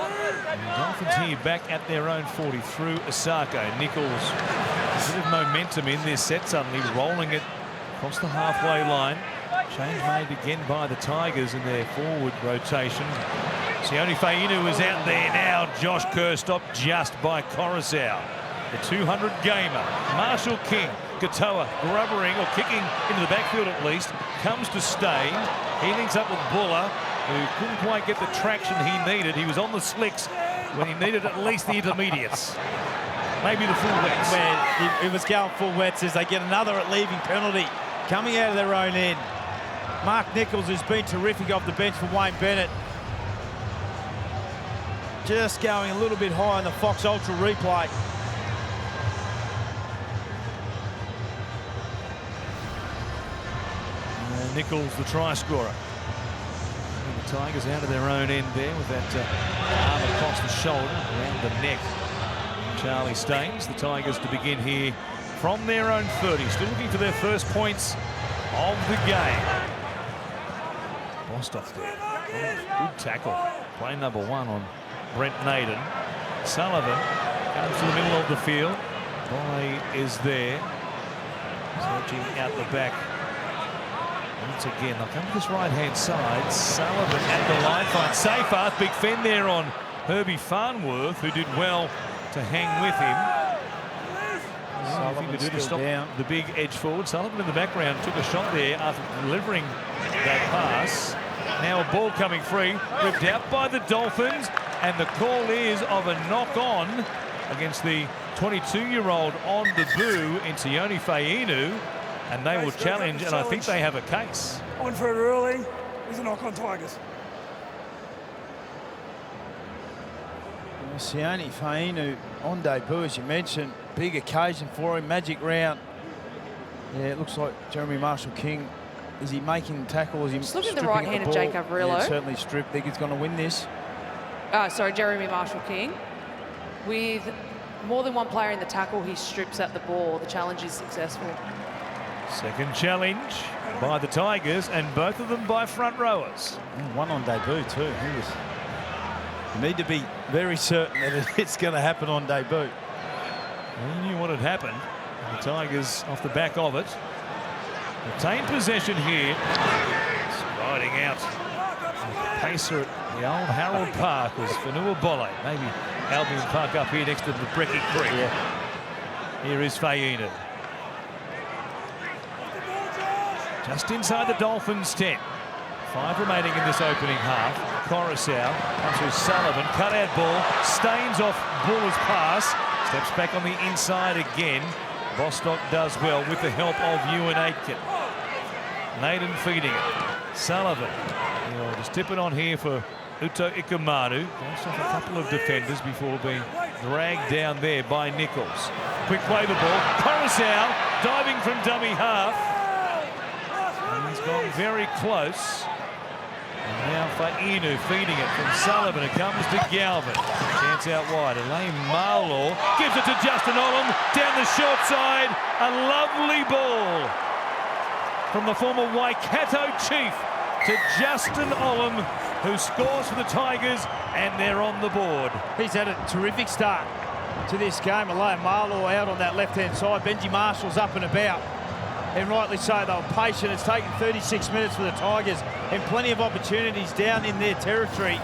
The Dolphins here back at their own 40 through Osako. Nichols, a bit of momentum in this set, suddenly rolling it across the halfway line. Change made again by the Tigers in their forward rotation. Sione Fainu is out there now. Josh Kerr stopped just by Coruscant. The 200 gamer, Marshall King, Katoa grubbering or kicking into the backfield at least, comes to Staines. He links up with Buller, who couldn't quite get the traction he needed. He was on the slicks when he needed at least the intermediates. Maybe the full wets. It was going full wets as they get another at leaving penalty coming out of their own end. Mark Nichols, who's been terrific off the bench for Wayne Bennett. Just going a little bit high on the Fox Ultra replay. And Nichols, the try scorer. And the Tigers out of their own end there with that arm across the shoulder, around the neck. Charlie Staines, the Tigers to begin here from their own 30. Still looking for their first points of the game. Bostock there. Oh, good tackle. Play number 1 on Brent Naden. Sullivan comes to the middle of the field. Boy is there. Searching out the back. Once again, they'll come to this right-hand side. Sullivan at the line finds Seyfarth. Big fend there on Herbie Farnworth, who did well to hang with him. Sullivan to stop down. The big edge forward. Sullivan in the background took a shot there after delivering that pass. Now a ball coming free, ripped out by the Dolphins, and the call is of a knock-on against the 22-year-old on the boo in Sione Fainu, and they will challenge, and I think they have a case. On for it early. There's a knock on Tigers. Sione Fainu on debut, as you mentioned. Big occasion for him, magic round. Yeah, it looks like Jeremy Marshall-King. Is he making the tackle? Is he just look at the right-handed Jake Averillo. Yeah, certainly stripped. Think he's going to win this. Sorry, Jeremy Marshall-King. With more than one player in the tackle, he strips at the ball. The challenge is successful. Second challenge by the Tigers, and both of them by front rowers. One on debut too. You need to be very certain that it's going to happen on debut. He knew what had happened. And the Tigers off the back of it. Retain possession here. Striding out. The pacer at the old Harold Park was Fanua Bolle. Maybe Albion Park up here next to the Brecky Creek. Yeah. Here is Fainu. Just inside the Dolphins 10. 5 remaining in this opening half. Coruscant comes through Sullivan. Cut out ball. Staines off Buller's pass. Steps back on the inside again. Bostock does well with the help of Ewan Aitken. Naden feeding it. Sullivan. He'll just tip it on here for Uto Ikamanu. Goes off a couple of defenders before being dragged down there by Nichols. Quick play the ball. Coruscant diving from dummy half. And he's gone very close. And now Fainu feeding it from Sullivan. It comes to Galvin. Chance out wide. Elaine Marlaw gives it to Justin Olam down the short side. A lovely ball from the former Waikato chief to Justin Olam, who scores for the Tigers, and they're on the board. He's had a terrific start to this game. Elaine Marlaw out on that left-hand side. Benji Marshall's up and about. And rightly so, they were patient. It's taken 36 minutes for the Tigers and plenty of opportunities down in their territory.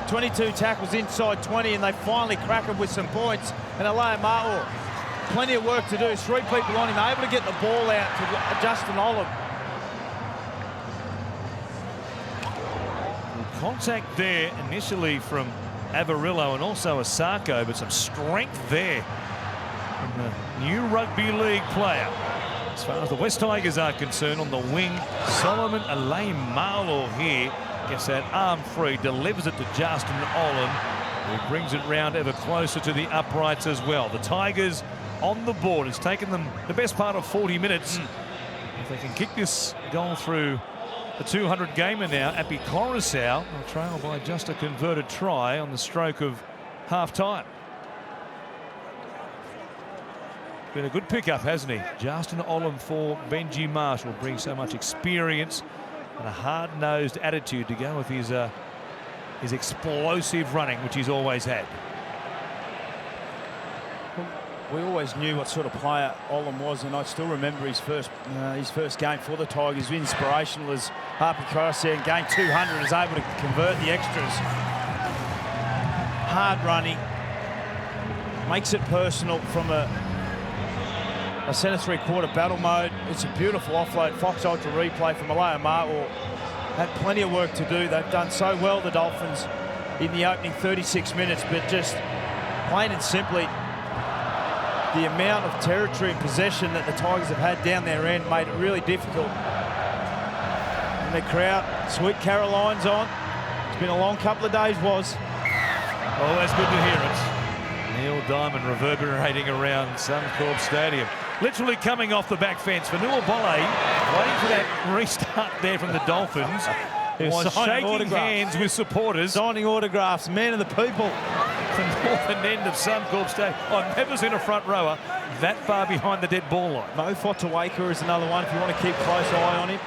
22 tackles inside 20, and they finally crack them with some points. And Elaine Marlaw, plenty of work to do. 3 people on him, able to get the ball out to Justin Olam. Contact there initially from Averillo and also Asako, but some strength there from the new rugby league player. As far as the West Tigers are concerned, on the wing, Solomon Elaine Marlaw here gets that arm free, delivers it to Justin Olam, who brings it round ever closer to the uprights as well. The Tigers on the board. It's taken them the best part of 40 minutes. If they can kick this goal through the 200 gamer now, Appy Coruscant will trail by just a converted try on the stroke of half-time. Been a good pickup, hasn't he? Justin Olam for Benji Marshall. Brings so much experience and a hard-nosed attitude to go with his explosive running, which he's always had. We always knew what sort of player Olam was, and I still remember his first game for the Tigers. Inspirational as Harpy Coruscant gained 200, is able to convert the extras. Hard running, makes it personal from a centre three-quarter battle mode. It's a beautiful offload. Fox Ultra replay from Elaine Marlaw. Had plenty of work to do. They've done so well, the Dolphins, in the opening 36 minutes, but just plain and simply, the amount of territory and possession that the Tigers have had down their end made it really difficult. And the crowd, Sweet Caroline's on. It's been a long couple of days, was. Oh, that's good to hear it. Neil Diamond reverberating around Suncorp Stadium. literally coming off the back fence. Vanua Bolle, waiting for that restart there from the Dolphins, was shaking hands with supporters. Signing autographs, man of the people. The northern end of Suncorp Stadium. I've never seen a front rower that far behind the dead ball line. Mo Fotuaika is another one if you want to keep close eye on him.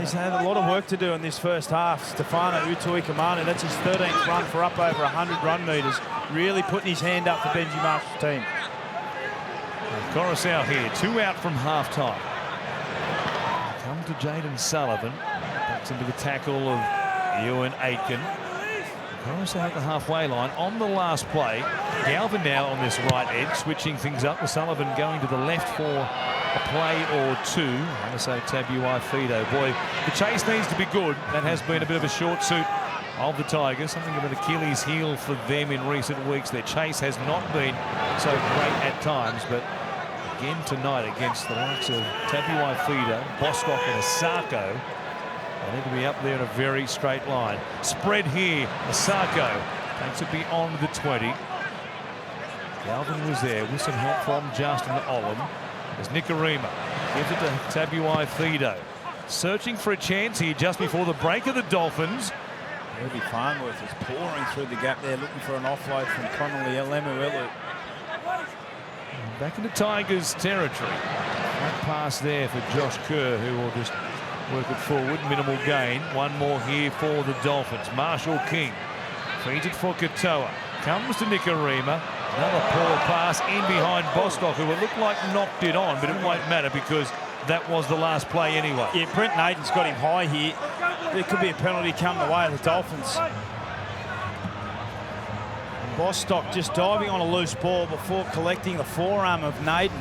He's had a lot of work to do in this first half. Stefano Utuikamanu, that's his 13th run for up over 100 run metres. Really putting his hand up for Benji Marshall's team. Coruscant here, 2 out from half-time. Come to Jaden Sullivan. Backs into the tackle of Ewan Aitken. Coruscant at the halfway line on the last play. Galvin now on this right edge, switching things up with Sullivan going to the left for a play or two. I'm going to say Tabuai Fido. Boy, the chase needs to be good. That has been a bit of a short suit of the Tigers. Something of an Achilles heel for them in recent weeks. Their chase has not been so great at times, but again tonight against the likes of Tabuai Fido, Bostock and Asako, they need to be up there in a very straight line. Spread here. Asako takes it beyond the 20. Galvin was there with some help from Justin Olam. As Nikarima gives it to Tabuai Fido. Searching for a chance here just before the break of the Dolphins. Herbie Farnworth is pouring through the gap there, looking for an offload from Connolly Lemuelu. Back into Tigers territory. That pass there for Josh Kerr, who will just work it forward. Minimal gain. One more here for the Dolphins. Marshall King feeds it for Katoa. Comes to Nikarima. Another poor pass in behind Bostock, who it looked like knocked it on, but it won't matter because that was the last play anyway. Yeah, Brent Naden's got him high here. There could be a penalty coming the way of the Dolphins. Bostock just diving on a loose ball before collecting the forearm of Naden.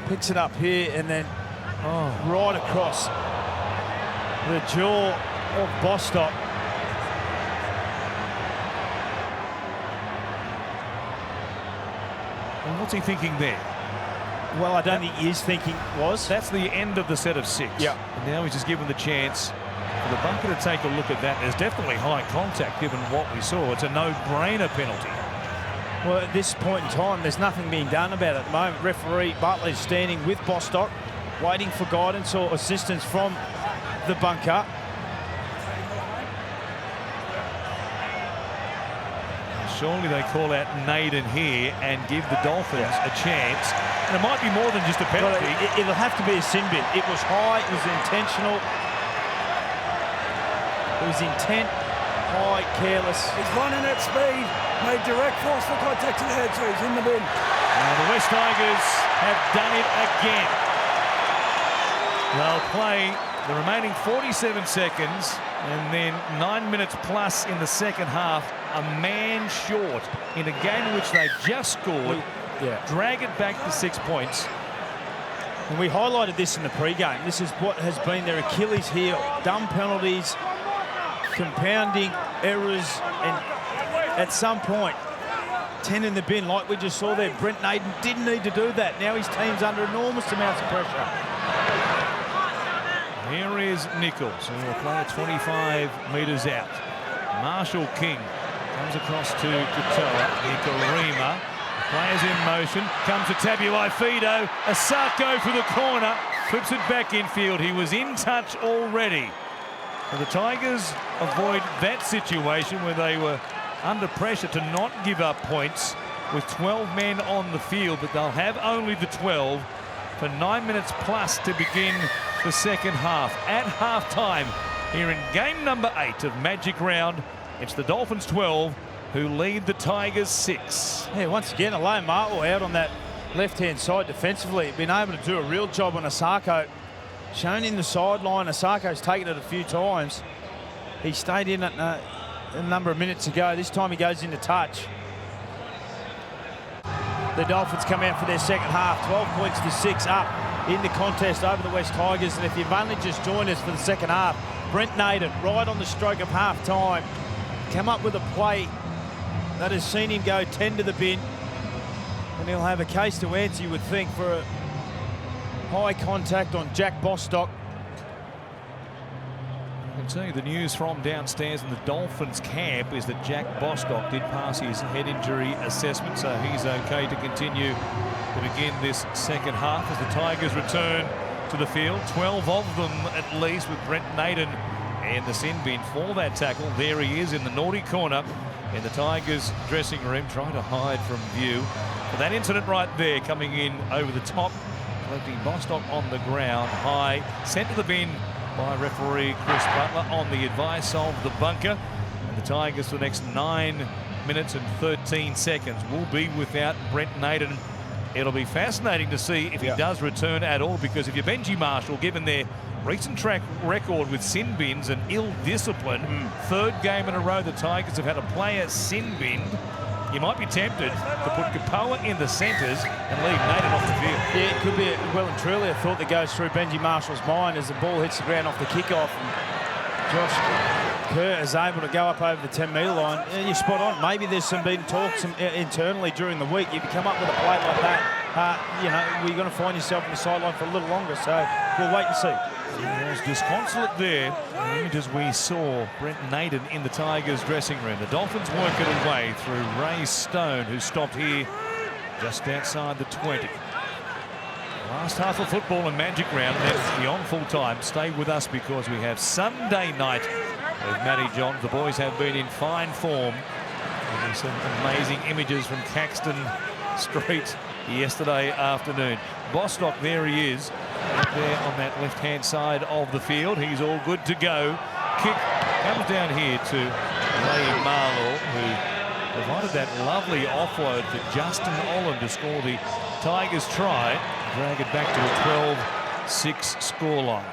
Picks it up here and then right across the jaw of Bostock. And what's he thinking there? Well, I don't think he is thinking was. That's the end of the set of 6. Yeah. And now he's just given the chance for the bunker to take a look at that. There's definitely high contact given what we saw. It's a no-brainer penalty. Well, at this point in time, there's nothing being done about it at the moment. Referee Butler is standing with Bostock, waiting for guidance or assistance from the bunker. Surely they call out Naden here and give the Dolphins a chance. And it might be more than just a penalty. Well, it'll have to be a sin bin. It was high, it was intentional. It was intent, high, careless. He's running at speed, made direct forceful contact to the head, so he's in the bin. Now the West Tigers have done it again. They'll play the remaining 47 seconds and then 9 minutes plus in the second half. A man short in a game in which they just scored. Drag it back to 6 points. And we highlighted this in the pre-game. This is what has been their Achilles heel. Dumb penalties, compounding errors, and at some point, 10 in the bin, like we just saw there. Brent Naden didn't need to do that. Now his team's under enormous amounts of pressure. Here is Nichols, who will play at 25 metres out. Marshall King comes across to Katoa. Nikarima. Players in motion. Comes to Tabuai Fido. Asako for the corner. Flips it back infield. He was in touch already. So the Tigers avoid that situation where they were under pressure to not give up points with 12 men on the field, but they'll have only the 12 for 9 minutes plus to begin the second half. At half-time here in game number 8 of Magic Round, it's the Dolphins 12 who lead the Tigers 6. Yeah, once again, Alain Martwell out on that left-hand side defensively. Been able to do a real job on Asako. Shown in the sideline. Asako's taken it a few times. He stayed in it a number of minutes ago. This time he goes into touch. The Dolphins come out for their second half. 12 points to 6 up in the contest over the West Tigers. And if you've only just joined us for the second half, Brent Naden, right on the stroke of half-time, come up with a play that has seen him go 10 to the bin. And he'll have a case to answer, you would think, for a high contact on Jack Bostock. can tell you the news from downstairs in the Dolphins camp is that Jack Bostock did pass his head injury assessment, so he's okay to continue to begin this second half as the Tigers return to the field. 12 of them at least, with Brent Naden in the sin bin for that tackle. There he is in the naughty corner in the Tigers dressing room, trying to hide from view. But that incident right there, coming in over the top, collecting Bostock on the ground high, sent to the bin by referee Chris Butler on the advice of the bunker. And the Tigers for the next 9 minutes and 13 seconds will be without Brent Naden. It'll be fascinating to see if he does return at all, because if you're Benji Marshall, given their recent track record with sin bins and ill discipline, third game in a row the Tigers have had a player sin binned, you might be tempted to put Kapoa in the centres and leave Naden off the field. Yeah, it could be well and truly a thought that goes through Benji Marshall's mind as the ball hits the ground off the kickoff. And Josh Kerr is able to go up over the 10-metre line. And you're spot on. Maybe there's been talks internally during the week. If you come up with a play like that, you know, you're going to find yourself on the sideline for a little longer. So we'll wait and see. It was disconsolate there. The images we saw, Brent Naden in the Tigers dressing room. The Dolphins work it away through Ray Stone, who stopped here just outside the 20. Last half of football and Magic Round, and that's beyond full time. Stay with us because we have Sunday night with Matty Johns. The boys have been in fine form. There's some amazing images from Caxton Street yesterday afternoon. Bostock, there he is, up there on that left-hand side of the field. He's all good to go. Kick comes down here to Leigh Marlaw, who provided that lovely offload for Justin Olin to score the Tigers try. Drag it back to a 12-6 scoreline.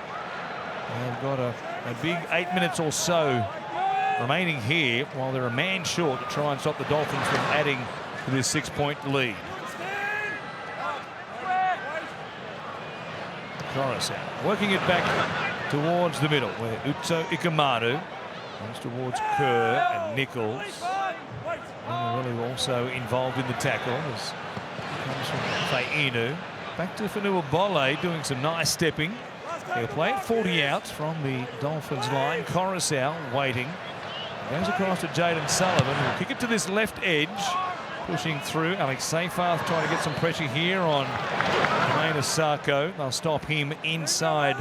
They've got a big 8 minutes or so remaining here, while they're a man short to try and stop the Dolphins from adding to this 6-point lead. Coruscant working it back towards the middle, where Utso Ikamanu goes towards Kerr and Nichols. And really also involved in the tackle as comes from Fainu. Back to Fanua Bole doing some nice stepping. He'll play it 40 out from the Dolphins line. Coruscant waiting. Goes across to Jaden Sullivan, who'll kick it to this left edge. Pushing through. Alex Seyfarth trying to get some pressure here on Jermaine Asako. They'll stop him inside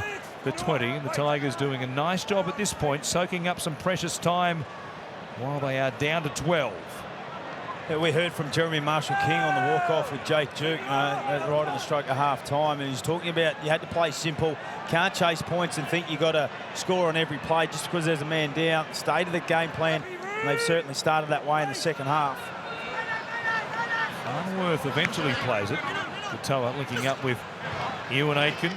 the 20. And the Tigers doing a nice job at this point, soaking up some precious time while they are down to 12. Yeah, we heard from Jeremy Marshall-King on the walk-off with Jake Duke right in the stroke of half-time, and he's talking about you had to play simple, can't chase points and think you got to score on every play just because there's a man down. Stay to the game plan, and they've certainly started that way in the second half. Farnworth eventually plays it. Katoa linking up with Ewan Aitken.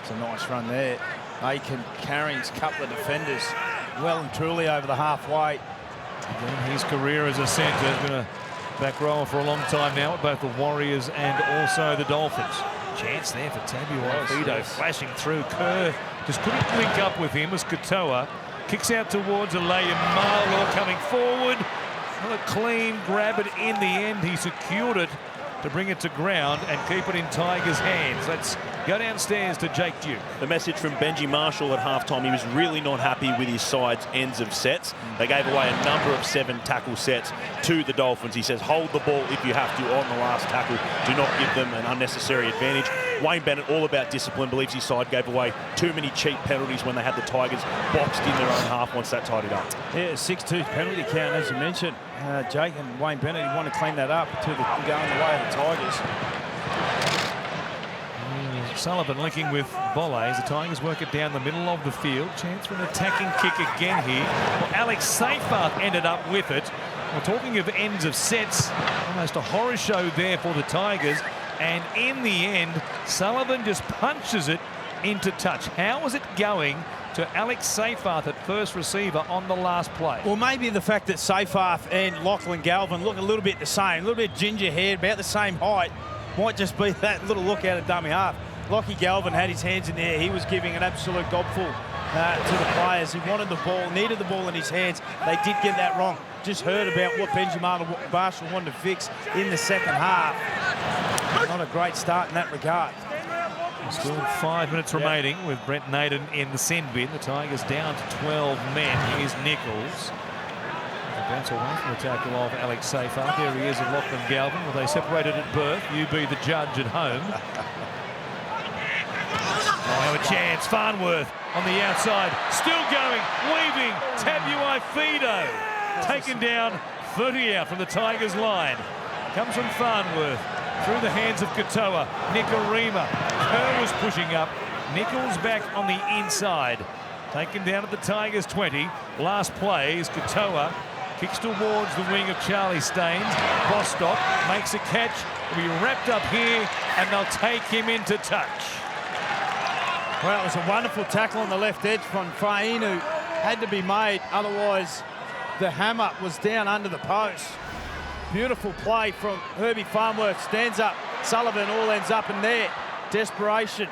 It's a nice run there. Aitken carrying a couple of defenders well and truly over the halfway. Again, his career as a centre has been a back rower for a long time now at both the Warriors and also the Dolphins. Chance there for Tabuai Fido flashing through. Kerr just couldn't link up with him as Katoa kicks out towards Leigh Marlaw coming forward. Well, a clean grab it in the end. He secured it to bring it to ground and keep it in Tigers' hands. Let's go downstairs to Jake Duke. The message from Benji Marshall at halftime, he was really not happy with his side's ends of sets. They gave away a number of 7 tackle sets to the Dolphins. He says, hold the ball if you have to on the last tackle. Do not give them an unnecessary advantage. Wayne Bennett, all about discipline, believes his side gave away too many cheap penalties when they had the Tigers boxed in their own half once that tidied up. Yeah, 6-2 penalty count, as you mentioned. Jake and Wayne Bennett want to clean that up to going the way of the Tigers. Sullivan linking with Bole as the Tigers work it down the middle of the field. Chance for an attacking kick again here. Well, Alex Seyfarth ended up with it. Well, talking of ends of sets, almost a horror show there for the Tigers. And in the end, Sullivan just punches it into touch. How was it going to Alex Seyfarth at first receiver on the last play? Well, maybe the fact that Seyfarth and Lachlan Galvin look a little bit the same, a little bit ginger haired, about the same height, might just be that little look out of dummy half. Lachie Galvin had his hands in there. He was giving an absolute gobful to the players. He wanted the ball, needed the ball in his hands. They did get that wrong. Just heard about what Benji Marshall wanted to fix in the second half. Not a great start in that regard. Still 5 minutes remaining with Brent Naden in the sin bin. The Tigers down to 12 men. Here's Nichols. Bounce away from the tackle of Alex Seyfarth. There he is of Lachlan Galvin. Well, they separated at birth. You be the judge at home. Now a chance. Farnworth on the outside. Still going. Weaving. Tabuai Fido. Taken down 30 out from the Tigers line. Comes from Farnworth. Through the hands of Katoa. Nikorima. Kerr was pushing up. Nichols back on the inside. Taken down at the Tigers 20. Last play is Katoa. Kicks towards the wing of Charlie Staines. Bostock makes a catch. Will be wrapped up here, and they'll take him into touch. Well, it was a wonderful tackle on the left edge from Fainu. Had to be made, otherwise the hammer was down under the post. Beautiful play from Herbie Farnworth. Stands up. Sullivan all ends up in there. Desperation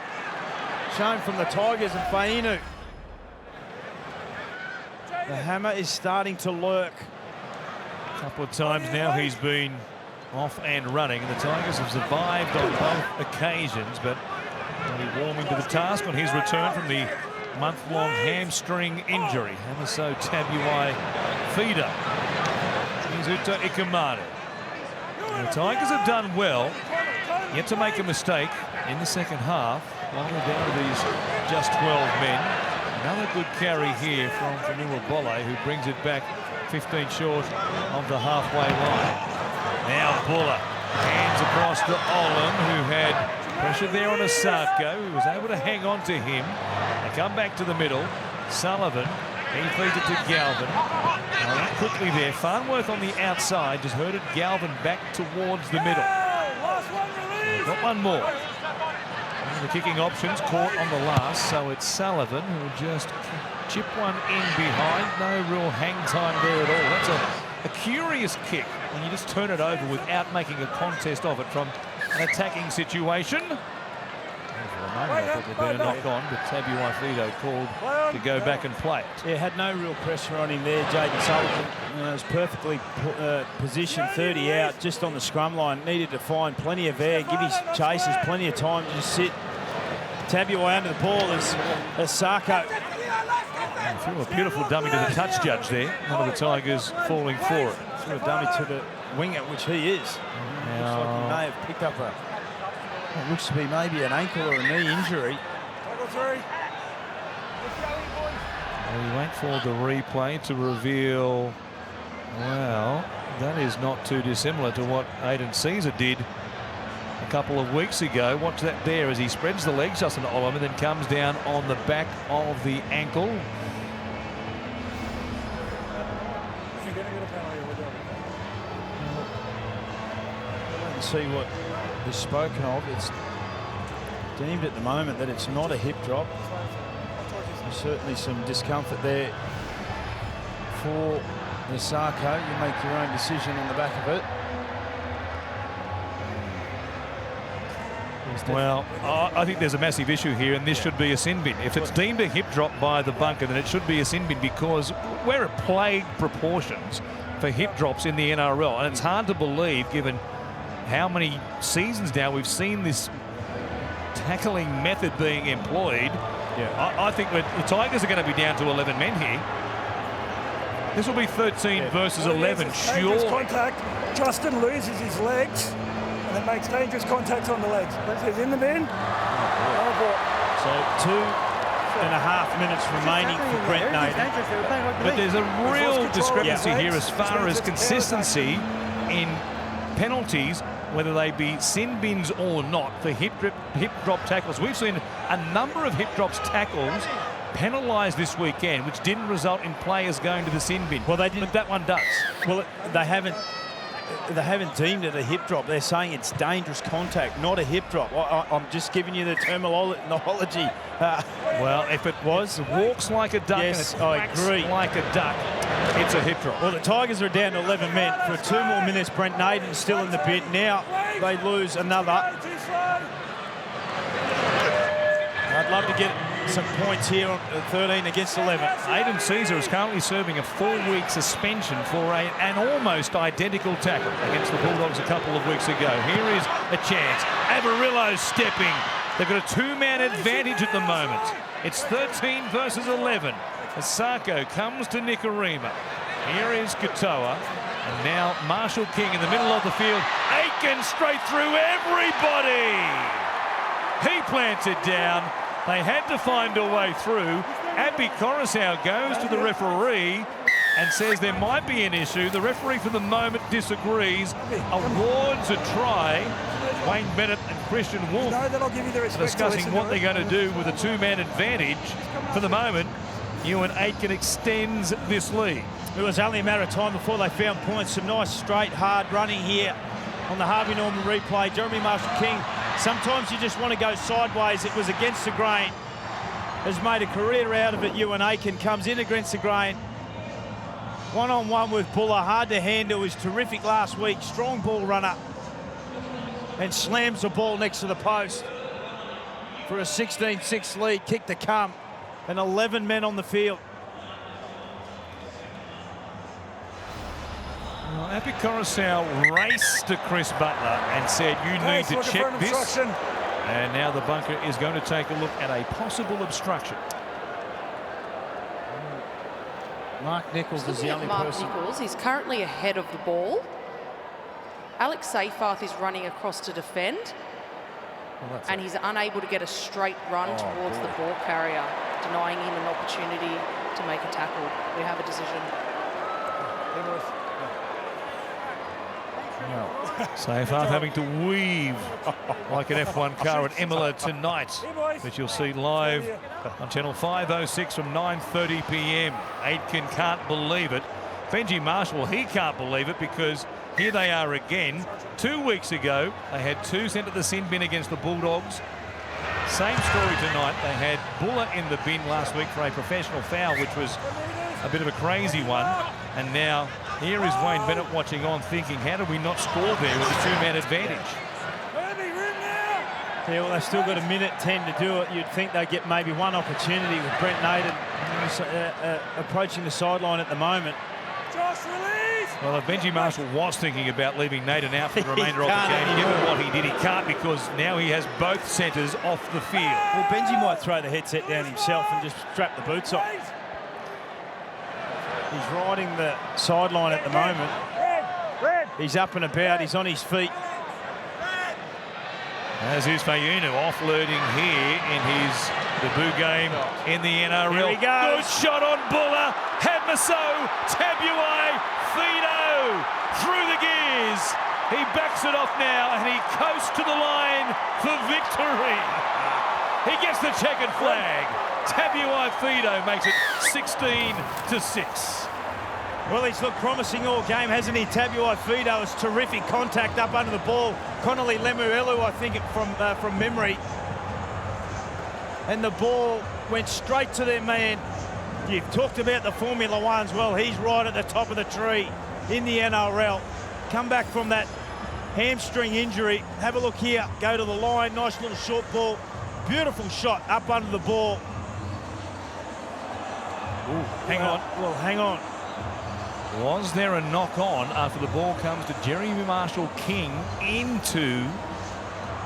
shown from the Tigers and Fainu. The hammer is starting to lurk. A couple of times now he's been off and running. The Tigers have survived on both occasions, but only warming to the task on his return from the month-long hamstring injury. Hamaso Tabuai Fido. Here's Uta Ikamanu. The Tigers have done well, yet to make a mistake in the second half. While they're down to these just 12 men. Another good carry here from Fanua Bolle, who brings it back 15 short of the halfway line. Now Buller hands across to Olam, who had pressure there on Asako, who was able to hang on to him. They come back to the middle. Sullivan, he feeds it to Galvin. Now, quickly there, Farnworth on the outside, just herded Galvin back towards the middle. Got one more. The kicking options caught on the last, so it's Sullivan who just chip one in behind. No real hang time there at all. That's a curious kick when you just turn it over without making a contest of it from an attacking situation. For a moment, I thought there'd been a knock on, but Tabuai Fido called to go back and play it. Yeah, had no real pressure on him there, Jaden Sullivan. It was perfectly positioned 30 out, just on the scrum line. Needed to find plenty of air, give his chasers plenty of time to just sit. Tabuai under the ball as Sarko. A beautiful dummy to the touch judge there. One of the Tigers falling for it. Threw a dummy to the winger, which he is. Looks like he may have picked up what looks to be maybe an ankle or a knee injury. We wait for the replay to reveal, well, that is not too dissimilar to what Aidan Caesar did a couple of weeks ago. Watch that there as he spreads the legs, Justin Olam, and then comes down on the back of the ankle. Let's see what is spoken of. It's deemed at the moment that it's not a hip drop. There's certainly some discomfort there for the Sarko. You make your own decision on the back of it. Well, I think there's a massive issue here, and this should be a sin bin. If it's deemed a hip drop by the bunker, then it should be a sin bin, because we're at plague proportions for hip drops in the NRL, and it's hard to believe, given how many seasons now we've seen this tackling method being employed. Yeah. I think the Tigers are going to be down to 11 men here. This will be 13 versus 11, sure. Contact. Justin loses his legs and then makes dangerous contact on the legs. He's in the bin. So 2.5 minutes remaining for Brent Naden. But there's a real discrepancy here as far as consistency in penalties, whether they be sin bins or not, for hip drop tackles. We've seen a number of hip drops tackles penalised this weekend, which didn't result in players going to the sin bin. Well, they didn't. But that one does. Well, they haven't deemed it a hip drop. They're saying it's dangerous contact, not a hip drop. I'm just giving you the terminology. Well, if it walks like a duck, yes, and it I agree, like a duck, it's a hip drop. Well, the Tigers are down to 11 men. For 2 more minutes, Brent Naden's still in the bin. Now they lose another. I'd love to get some points here on 13 against 11. Aidan Caesar is currently serving a 4-week suspension for an almost identical tackle against the Bulldogs a couple of weeks ago. Here is a chance. Avarillo stepping They've got a two-man advantage at the moment. It's 13 versus 11. Asako comes to Nikorima. Here is Katoa. And now Marshall King in the middle of the field. Aiken straight through everybody. He plants it down. They had to find a way through. Abby Coruscant goes to the referee and says there might be an issue. The referee for the moment disagrees. Awards a try. Wayne Bennett and Christian Wolf are discussing what they're going to do with a two-man advantage. For the moment, Ewan Aitken extends this lead. It was only a matter of time before they found points. Some nice, straight, hard running here on the Harvey Norman replay. Jeremy Marshall-King, sometimes you just want to go sideways. It was against the grain. Has made a career out of it. Ewan Aitken comes in against the grain. One-on-one with Buller, hard to handle. Was terrific last week. Strong ball runner. And slams the ball next to the post for a 16-6 lead. Kick to come. And 11 men on the field. Well, Abby Coruscant raced to Chris Butler and said, you need to check this. And now the bunker is going to take a look at a possible obstruction. Mark Nichols is the only person. Mark Nichols, he's currently ahead of the ball. Alex Seyfarth is running across to defend. And he's unable to get a straight run towards the ball carrier, denying him an opportunity to make a tackle. We have a decision. Seyfarth having to weave like an F1 car at Imola tonight, which you'll see live on Channel 506 from 9:30 p.m. Aitken can't believe it. Benji Marshall, he can't believe it, because here they are again. 2 weeks ago, they had two sent to the sin bin against the Bulldogs. Same story tonight. They had Buller in the bin last week for a professional foul, which was a bit of a crazy one. And now here is Wayne Bennett watching on, thinking, how did we not score there with a two-man advantage? Yeah, well, they've still got a minute 10 to do it. You'd think they'd get maybe one opportunity with Brent Naden approaching the sideline at the moment. Well, if Benji Marshall was thinking about leaving Naden out for the remainder of the game, given what he did, he can't, because now he has both centres off the field. Well, Benji might throw the headset down himself and just strap the boots on. He's riding the sideline at the moment. He's up and about. He's on his feet. As is Fayunu offloading here in his debut game in the NRL. Here he goes. Good shot on Buller. Hadmaso, Tabuai, Fido through the gears. He backs it off now and he coasts to the line for victory. He gets the checkered flag. Tabuai Fido makes it 16-6. Well, he's looked promising all game, hasn't he? Tabuai Fido has terrific contact up under the ball. Connolly Lemuelu, I think, from memory. And the ball went straight to their man. You've talked about the Formula Ones. Well, he's right at the top of the tree in the NRL. Come back from that hamstring injury. Have a look here. Go to the line. Nice little short ball. Beautiful shot up under the ball. Ooh, hang on. Well, hang on. Was there a knock on after the ball comes to Jeremy Marshall-King into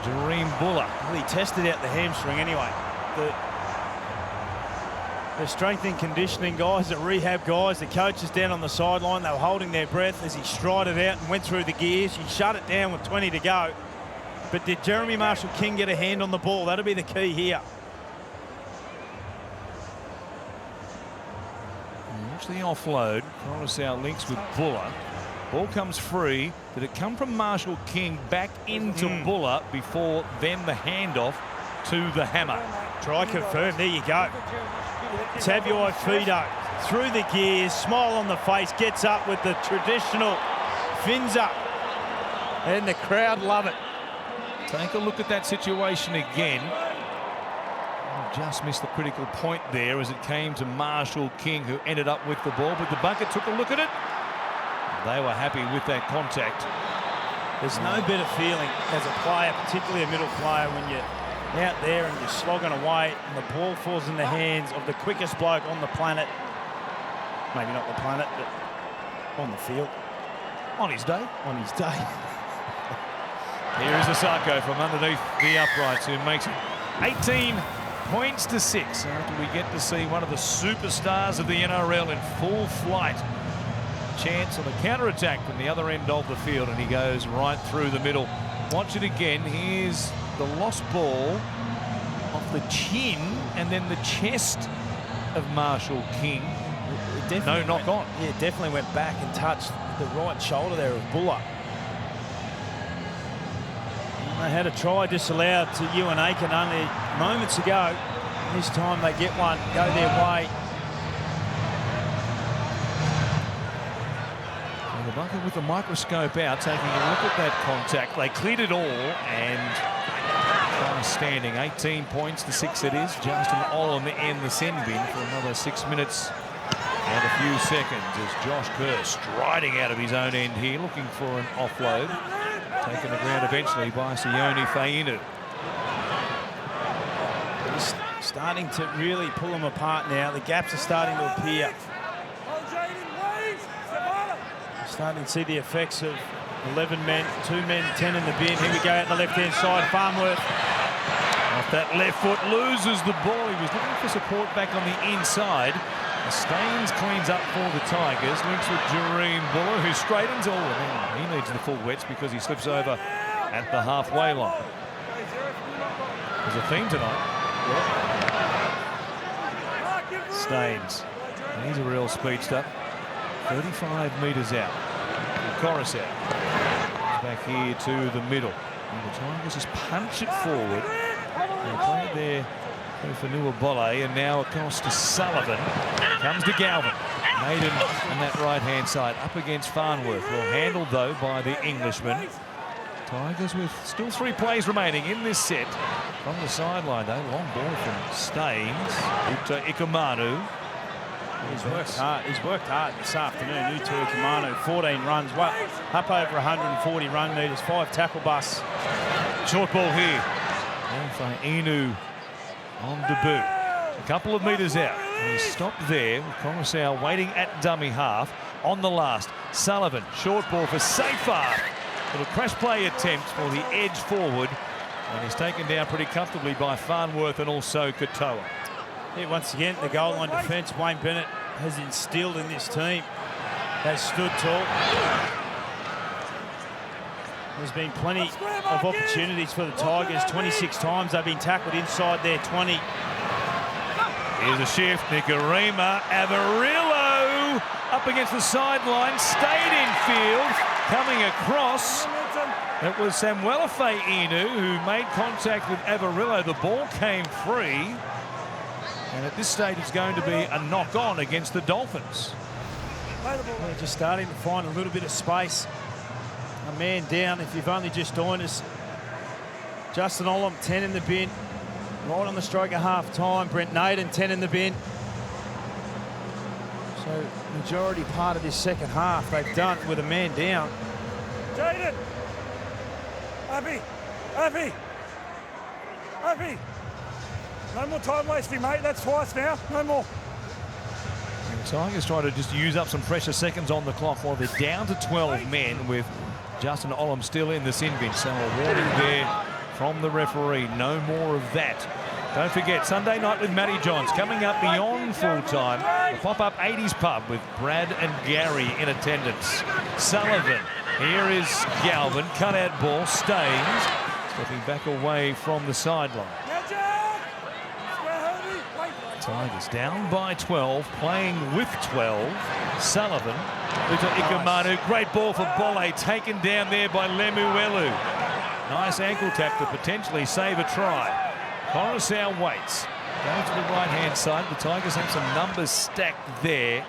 Jareem Buller? Well, he tested out the hamstring anyway. The strength and conditioning guys, the rehab guys, the coaches down on the sideline, they were holding their breath as he strided out and went through the gears. He shut it down with 20 to go. But did Jeremy Marshall-King get a hand on the ball? That'll be the key here. Watch the offload. Coruscant links with Buller. Ball comes free. Did it come from Marshall-King back into Buller before then the handoff to the hammer? Try confirm. There you go. Tabuai Fido through the gears, smile on the face, gets up with the traditional fins up. And the crowd love it. Take a look at that situation again. Just missed the critical point there as it came to Marshall-King, who ended up with the ball, but the bucket took a look at it. They were happy with that contact. There's no better feeling as a player, particularly a middle player, when you're out there and you're slogging away and the ball falls in the hands of the quickest bloke on the planet. Maybe not the planet, but on the field. On his day. On his day. Here is Asako from underneath the uprights, who makes it 18 points to 6. After we get to see one of the superstars of the NRL in full flight. Chance on the counter-attack from the other end of the field, and he goes right through the middle. Watch it again. Here's the lost ball off the chin and then the chest of Marshall King. No knock on. Yeah, definitely went back and touched the right shoulder there of Buller. They had a try disallowed to Ewan Aiken only moments ago. This time they get one, go their way. And the bucket with the microscope out, taking a look at that contact. They cleared it all, and standing 18 points to 6 it is. Justin Olam in the sin bin for another 6 minutes and a few seconds as Josh Kerr striding out of his own end here, looking for an offload. Taken to ground eventually by Sione Fainu. He's starting to really pull them apart now. The gaps are starting to appear. Starting to see the effects of 11 men, 2 men, 10 in the bin. Here we go out the left-hand side. Farnworth. Off that left foot, loses the ball. He was looking for support back on the inside. Staines cleans up for the Tigers. Links with Jareem Buller, who straightens all of them. He needs the full wets because he slips over at the halfway line. There's a theme tonight. Yeah. Staines. He's a real speedster. 35 metres out. Coruscant. Back here to the middle. And the Tigers just punch it forward. They play it there for Nuabole, and now across to Sullivan. Comes to Galvin. Maiden on that right-hand side, up against Farnworth. Well handled, though, by the Englishman. Tigers with still 3 plays remaining in this set. From the sideline, though, long ball from Staines. Uta Ikamanu. He's worked hard. He's worked hard this afternoon. Uta Ikamanu, 14 runs, up over 140 run metres, 5 tackle busts. Short ball here. Inu on debut. A couple of metres out. And he stopped there with Coruscant waiting at dummy half. On the last, Sullivan, short ball for Safar. Little crash play attempt for the edge forward. And he's taken down pretty comfortably by Farnworth and also Katoa. Yeah, once again, the goal line defence Wayne Bennett has instilled in this team. Has stood tall. There's been plenty of opportunities for the Tigers. 26 times they've been tackled inside their 20. Here's a shift. Nicarima. Averillo up against the sideline. Stayed in field. Coming across. It was Samuelafe Inu who made contact with Averillo. The ball came free. And at this stage, it's going to be a knock-on against the Dolphins. We're just starting to find a little bit of space. A man down, if you've only just joined us. Justin Olam, 10 in the bin. Right on the stroke at half-time. Brent Naden, 10 in the bin. So, majority part of this second half they've done with a man down. Jaden! Avi! No more time wasting, mate. That's twice now. No more. The Tigers try to just use up some pressure seconds on the clock while they're down to 12 men with Justin Olam still in the sin bin. So a warning there from the referee. No more of that. Don't forget, Sunday night with Matty Johns coming up beyond full-time. The pop-up 80s pub with Brad and Gary in attendance. Sullivan. Here is Galvin. Cut-out ball. Staines. Stepping back away from the sideline. Tigers down by 12, playing with 12. Sullivan, Uta Ikamanu, great ball for Bolle, taken down there by Lemuelu. Nice ankle tap to potentially save a try. Coruscant waits. Going to the right-hand side. The Tigers have some numbers stacked there.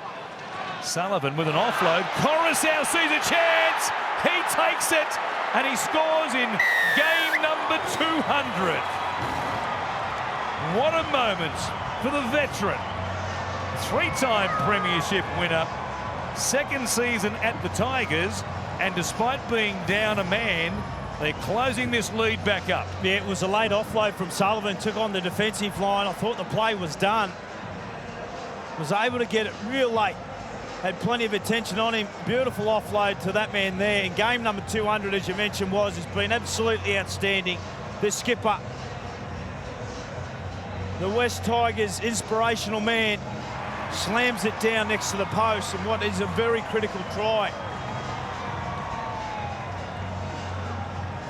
Sullivan with an offload. Coruscant sees a chance. He takes it, and he scores in game number 200. What a moment for the veteran. 3-time premiership winner. Second season at the Tigers. And despite being down a man, they're closing this lead back up. Yeah, it was a late offload from Sullivan. Took on the defensive line. I thought the play was done. Was able to get it real late. Had plenty of attention on him. Beautiful offload to that man there. And game number 200, as you mentioned, has been absolutely outstanding. The skipper The West Tigers inspirational man slams it down next to the post in what is a very critical try.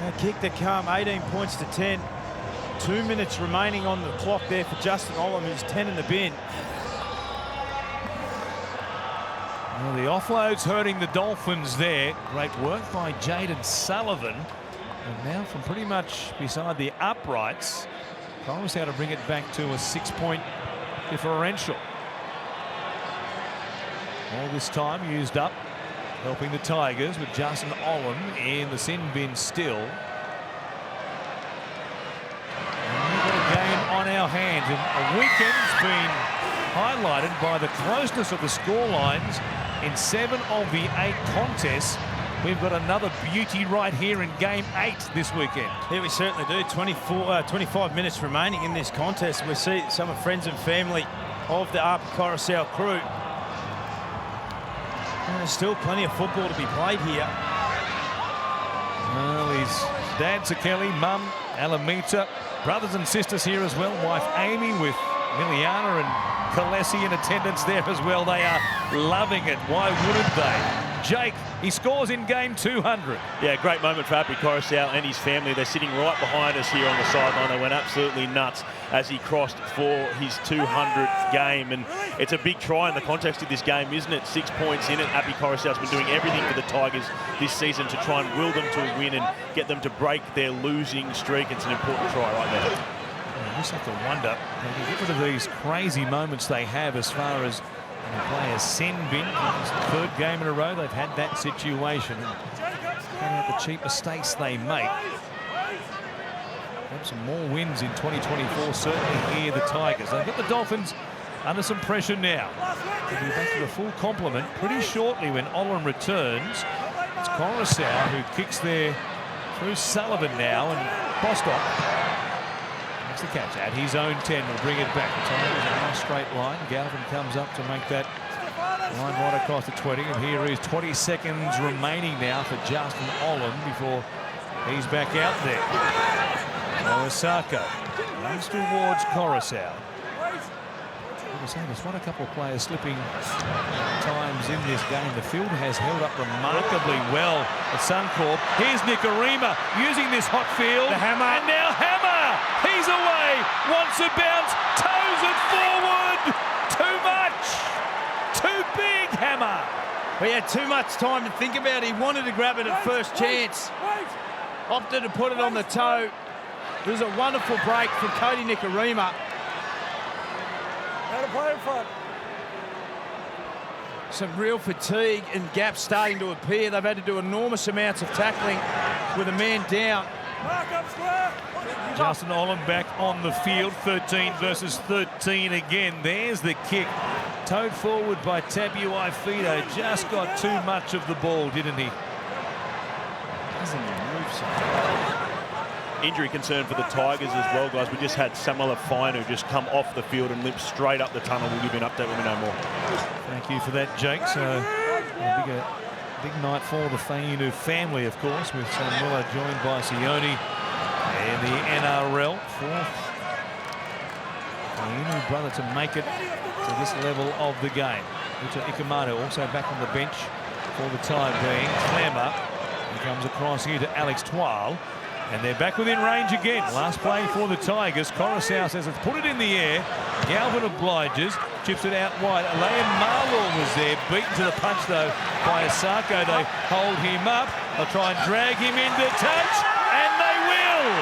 A kick to come, 18 points to 10. 2 minutes remaining on the clock there for Justin Olam, who's 10 in the bin. Well, the offload's hurting the Dolphins there. Great work by Jaden Sullivan. And now from pretty much beside the uprights, Collins how to bring it back to a 6-point differential. All this time used up, helping the Tigers with Justin Olam in the sin bin still. And we've got a game on our hands, and a weekend's been highlighted by the closeness of the scorelines in 7 of the 8 contests. We've got another beauty right here in Game 8 this weekend. Yeah, we certainly do. 25 minutes remaining in this contest. We see some of friends and family of the Upper Coruscant crew. And there's still plenty of football to be played here. Well, his dad, Sakeli, mum, Alamita, brothers and sisters here as well. Wife, Amy, with Liliana and Kalesi in attendance there as well. They are loving it. Why wouldn't they? Jake, he scores in game 200. Yeah, great moment for Happy Coruscant and his family. They're sitting right behind us here on the sideline. They went absolutely nuts as he crossed for his 200th game. And it's a big try in the context of this game, isn't it? 6 points in it. Happy Coruscant's been doing everything for the Tigers this season to try and will them to a win and get them to break their losing streak. It's an important try right there. You just have to wonder, they can get rid of these crazy moments they have as far as play a sin bin. It's the 3rd game in a row they've had that situation. And out the cheap mistakes they make. Have some more wins in 2024, certainly here, the Tigers. They've got the Dolphins under some pressure now. They'll be back to the full complement pretty shortly when Olam returns. It's Coruscant who kicks there through Sullivan now, and Bostock makes the catch at his own 10. Will bring it back. The Tigers a nice straight line. Galvin comes up to make that line right across the 20, and here is 20 seconds remaining now for Justin Olam before he's back out there. Osaka runs towards Coruscant. There's not a couple of players slipping times in this game. The field has held up remarkably well at Suncorp. Here's Nicarima using this hot field. The hammer. And now Hammer. He's away. Wants a bounce. Toes it forward. Too much. Too big, Hammer. He had too much time to think about it. He wanted to grab it at first chance. Opted to put it on the toe. It was a wonderful break from Cody Nicarima. How to play in front. Some real fatigue and gaps starting to appear. They've had to do enormous amounts of tackling with a man down. Mark up square. Justin Olam back on the field. 13 versus 13 again. There's the kick. Towed forward by Tabuai Fido. Just got too much of the ball, didn't he? Doesn't even move so. Injury concern for the Tigers as well, guys. We just had Samala Fine who just come off the field and limped straight up the tunnel. We'll give you an update when we know more. Thank you for that, Jake. So a big night for the Fainu family, of course, with Samula joined by Sione and the NRL. 4th Fainu brother to make it to this level of the game. Richard Ikumato also back on the bench for the time being. Clemmer, he comes across here to Alex Twal. And they're back within range again. Last play for the Tigers. Coruscant says it's put it in the air. Galvin obliges. Chips it out wide. Alain Marlaw was there. Beaten to the punch, though, by Osako. They hold him up. They'll try and drag him into touch. And they will.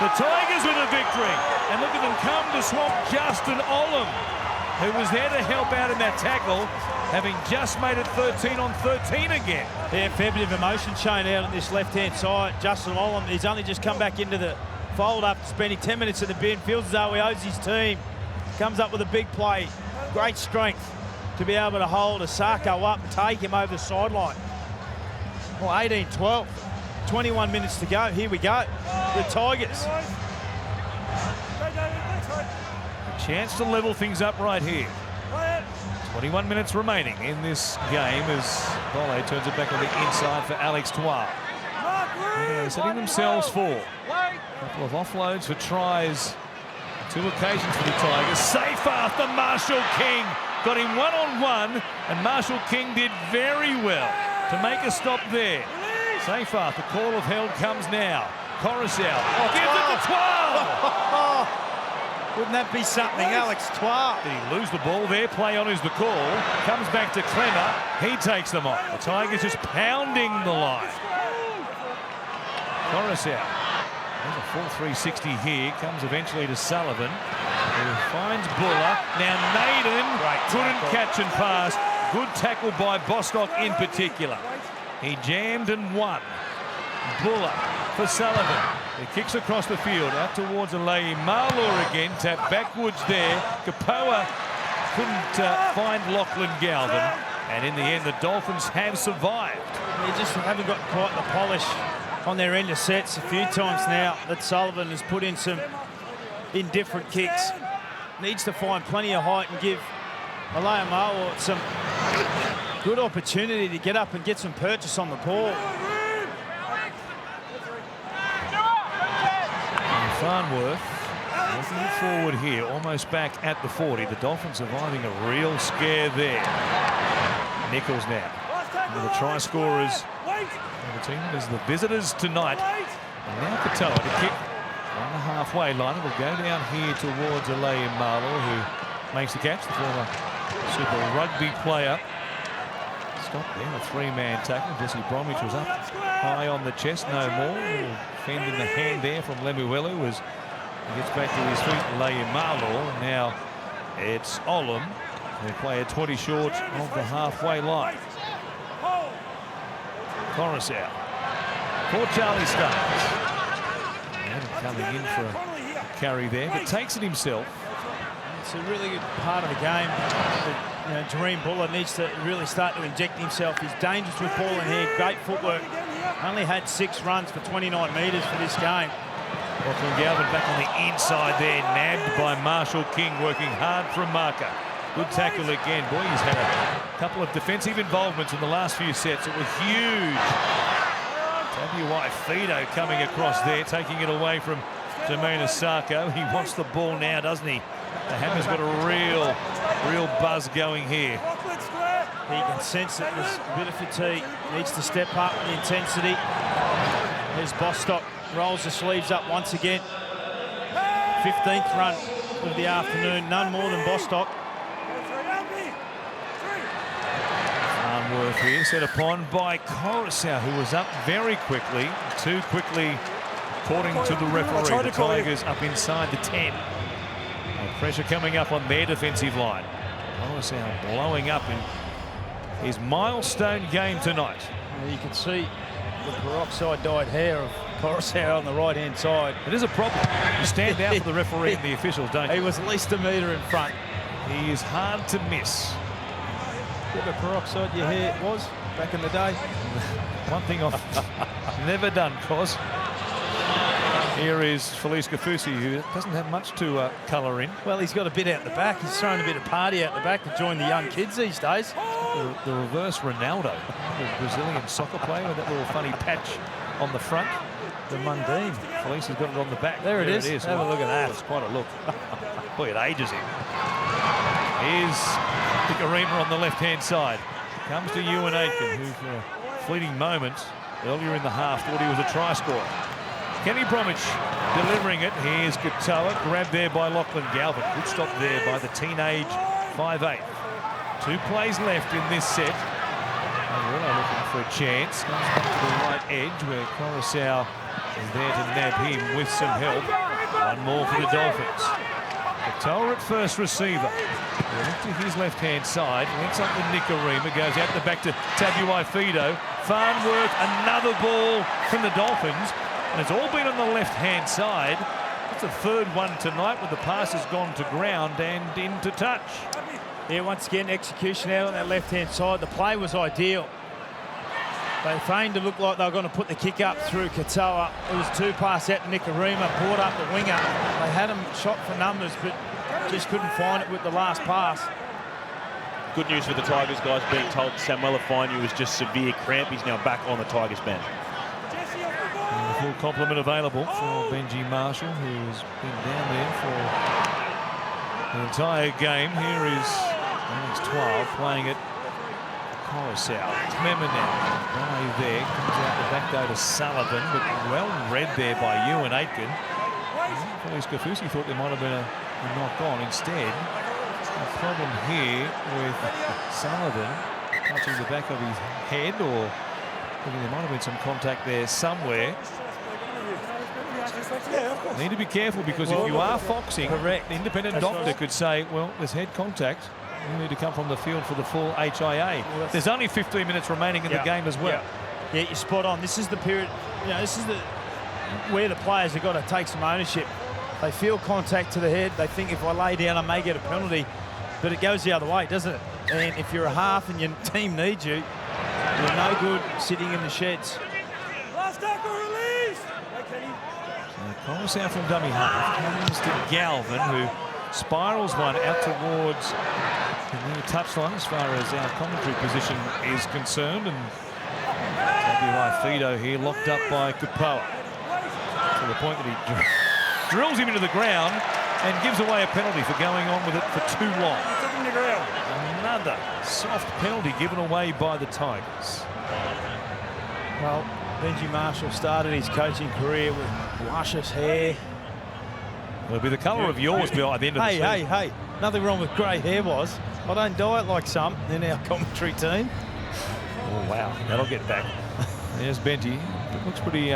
The Tigers with a victory. And look at them come to swamp Justin Olam, who was there to help out in that tackle, having just made it 13 on 13 again. Yeah, fair bit of emotion shown out on this left-hand side. Justin Olam, he's only just come back into the fold after spending 10 minutes in the bin. Feels as though he owes his team. Comes up with a big play. Great strength to be able to hold Osako up and take him over the sideline. Well, 18-12. 21 minutes to go. Here we go. The Tigers. A chance to level things up right here. 21 minutes remaining in this game as Bolle turns it back on the inside for Alex Twal. They're setting themselves for a couple of offloads for tries to 2 occasions for the Tigers. Safe after Marshall King. Got him one-on-one, and Marshall King did very well to make a stop there. Safe after. The call of held comes now. Coruscant gives it to 12. Wouldn't that be something, Alex Twar? Did he lose the ball there? Play on is the call. Comes back to Clemmer. He takes them on. The Tigers just pounding the line. Coruscant. There's a full 360 here. Comes eventually to Sullivan, who finds Buller. Now Naden couldn't catch and pass. Good tackle by Bostock in particular. He jammed and won. Buller for Sullivan. He kicks across the field out towards Alei Marlaw again. Tap backwards there. Kapoa couldn't find Lachlan Galvin. And in the end, the Dolphins have survived. They just haven't got quite the polish on their end of sets a few times now that Sullivan has put in some indifferent kicks. Needs to find plenty of height and give Alei Marlaw some good opportunity to get up and get some purchase on the ball. Farnworth looking forward here, almost back at the 40. The Dolphins surviving a real scare there. Nichols now. One of the try scorers of the team is the visitors tonight. And now Katoa to kick on the halfway line. It will go down here towards Alei Marlaw, who makes the catch, the former Super Rugby player. Stop there, a 3-man tackle. Jesse Bromwich was up high on the chest, no more. Fend in the hand there from Lemuelu as he gets back to his feet. Alei Marlaw. Now it's Olam. They play a 20 short of the halfway line. Coruscant. Poor Charlie Starks. Coming in for a carry there, but takes it himself. It's a really good part of the game. Jareem Buller needs to really start to inject himself. He's dangerous with ball in here. Great footwork. Only had 6 runs for 29 metres for this game. Lachlan Galvin back on the inside there, nabbed by Marshall King, working hard for a marker. Good tackle again. Boy, he's had a couple of defensive involvements in the last few sets. It was huge. W.Y. Fido coming across there, taking it away from Domain Asako. He wants the ball now, doesn't he? The Hammer's got a real buzz going here. He can sense that there's a bit of fatigue. Needs to step up the intensity. There's Bostock, rolls the sleeves up once again. 15th run of the afternoon, none more than Bostock. Farnworth here, set upon by Coruscant, who was up very quickly. Too quickly, according to the referee. The Tigers up inside the 10. And pressure coming up on their defensive line. Coruscant blowing up in his milestone game tonight. You can see the peroxide dyed hair of Coruscant on the right-hand side. It is a problem. You stand out for the referee and the officials, don't you? He was at least a metre in front. He is hard to miss. What the peroxide your hair was back in the day? One thing I've never done, Cos. Here is Felice Kafusi, who doesn't have much to colour in. Well, he's got a bit out the back. He's throwing a bit of party out the back to join the young kids these days. The reverse Ronaldo, the Brazilian soccer player with that little funny patch on the front. The Mundine. Felice has got it on the back. There it is. Have a look at that. It's quite a look. Boy, it ages him. Here's Nicarima on the left-hand side. Comes to Ewan Aitken, who for a fleeting moment earlier in the half thought he was a try scorer. Kenny Bromwich delivering it. Here's Katoa, grabbed there by Lachlan Galvin. Good stop there by the teenage 5'8". 2 plays left in this set. Really looking for a chance. Comes back to the right edge where Coruscant is there to nab him with some help. One more for the Dolphins. Katoa at first receiver. To his left-hand side. Links up with Nicarima. Goes out the back to Tabuai Fido. Farnworth, another ball from the Dolphins. And it's all been on the left-hand side. It's the 3rd one tonight where the pass has gone to ground and into touch. Yeah, once again, execution out on that left-hand side. The play was ideal. They feigned to look like they were going to put the kick up through Katoa. It was 2 pass out to Nicarima, brought up the winger. They had him shot for numbers, but just couldn't find it with the last pass. Good news for the Tigers, guys, being told Samuela Fainu was just severe cramp. He's now back on the Tigers bench. Full compliment available for Benji Marshall, who's been down there for the entire game. Here is Alex 12 playing it. Coruscant. Clement now. Guy there. Comes out the back though to Sullivan, but well read there by Ewan Aitken. Felice Kafusi thought there might have been a knock on. Instead, a problem here with Sullivan touching the back of his head, or thinking there might have been some contact there somewhere. Need to be careful, because if you are foxing, correct, the independent doctor could say, well, there's head contact. You need to come from the field for the full HIA. Well, there's only 15 minutes remaining in the game as well. Yeah, you're spot on. This is the period, this is where the players have got to take some ownership. They feel contact to the head. They think, if I lay down, I may get a penalty. But it goes the other way, doesn't it? And if you're a half and your team needs you, you're no good sitting in the sheds. Last tackle release. Calls out from dummy half. Comes to Galvin, who spirals one out towards the near touchline as far as our commentary position is concerned. And WI Fido here locked up by Kupoa, to the point that he drills him into the ground and gives away a penalty for going on with it for too long. Another soft penalty given away by the Tigers. Well, Benji Marshall started his coaching career with luscious hair. It'll be the colour of yours by the end of the season. Hey, nothing wrong with grey hair, was. I don't dye it like some in our commentary team. Oh, wow, that'll get back. There's Benji. It looks pretty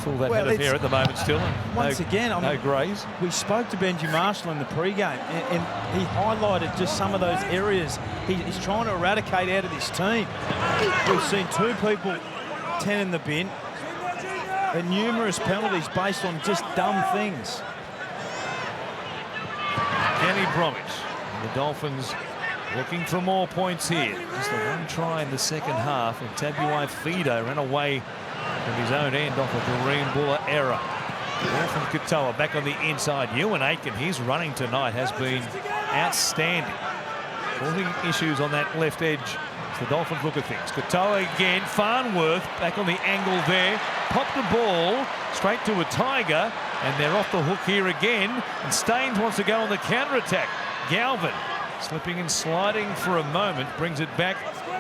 full that head of hair at the moment still. Once again, no greys. We spoke to Benji Marshall in the pre-game, and he highlighted just some of those areas he's trying to eradicate out of this team. We've seen 2 people 10 in the bin, and numerous penalties based on just dumb things. Kenny Bromwich, the Dolphins looking for more points here. Just the one try in the second half, and Tabuai Fido ran away from his own end off a Doreen Buller error. Ball from Katoa back on the inside. Ewan Aitken, his running tonight has been outstanding. Causing issues on that left edge as the Dolphins look at things. Katoa again, Farnworth back on the angle there. Popped the ball straight to a Tiger, and they're off the hook here again. And Staines wants to go on the counter-attack. Galvin slipping and sliding for a moment, brings it back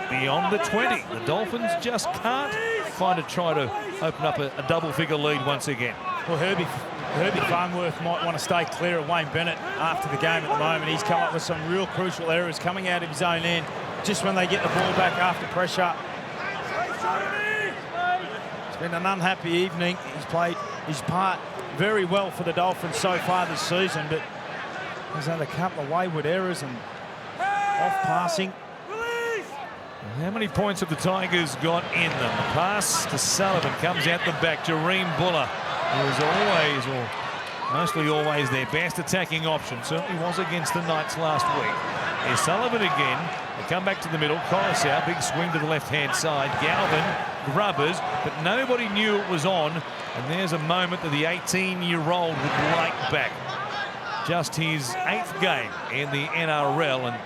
beyond the 20. The Dolphins just can't find a try to open up a double-figure lead once again. Well, Herbie Farnworth might want to stay clear of Wayne Bennett after the game at the moment. He's come up with some real crucial errors coming out of his own end just when they get the ball back after pressure. It's been an unhappy evening. He's played his part very well for the Dolphins so far this season, but he's had a couple of wayward errors and off-passing. How many points have the Tigers got in them? The pass to Sullivan comes out the back. Jareem Buller, who is always, or mostly always, their best attacking option. Certainly was against the Knights last week. Here's Sullivan again. They come back to the middle. Coruscant, big swing to the left-hand side. Galvin, grubbers, but nobody knew it was on. And there's a moment that the 18-year-old would like back. Just his 8th game in the NRL, and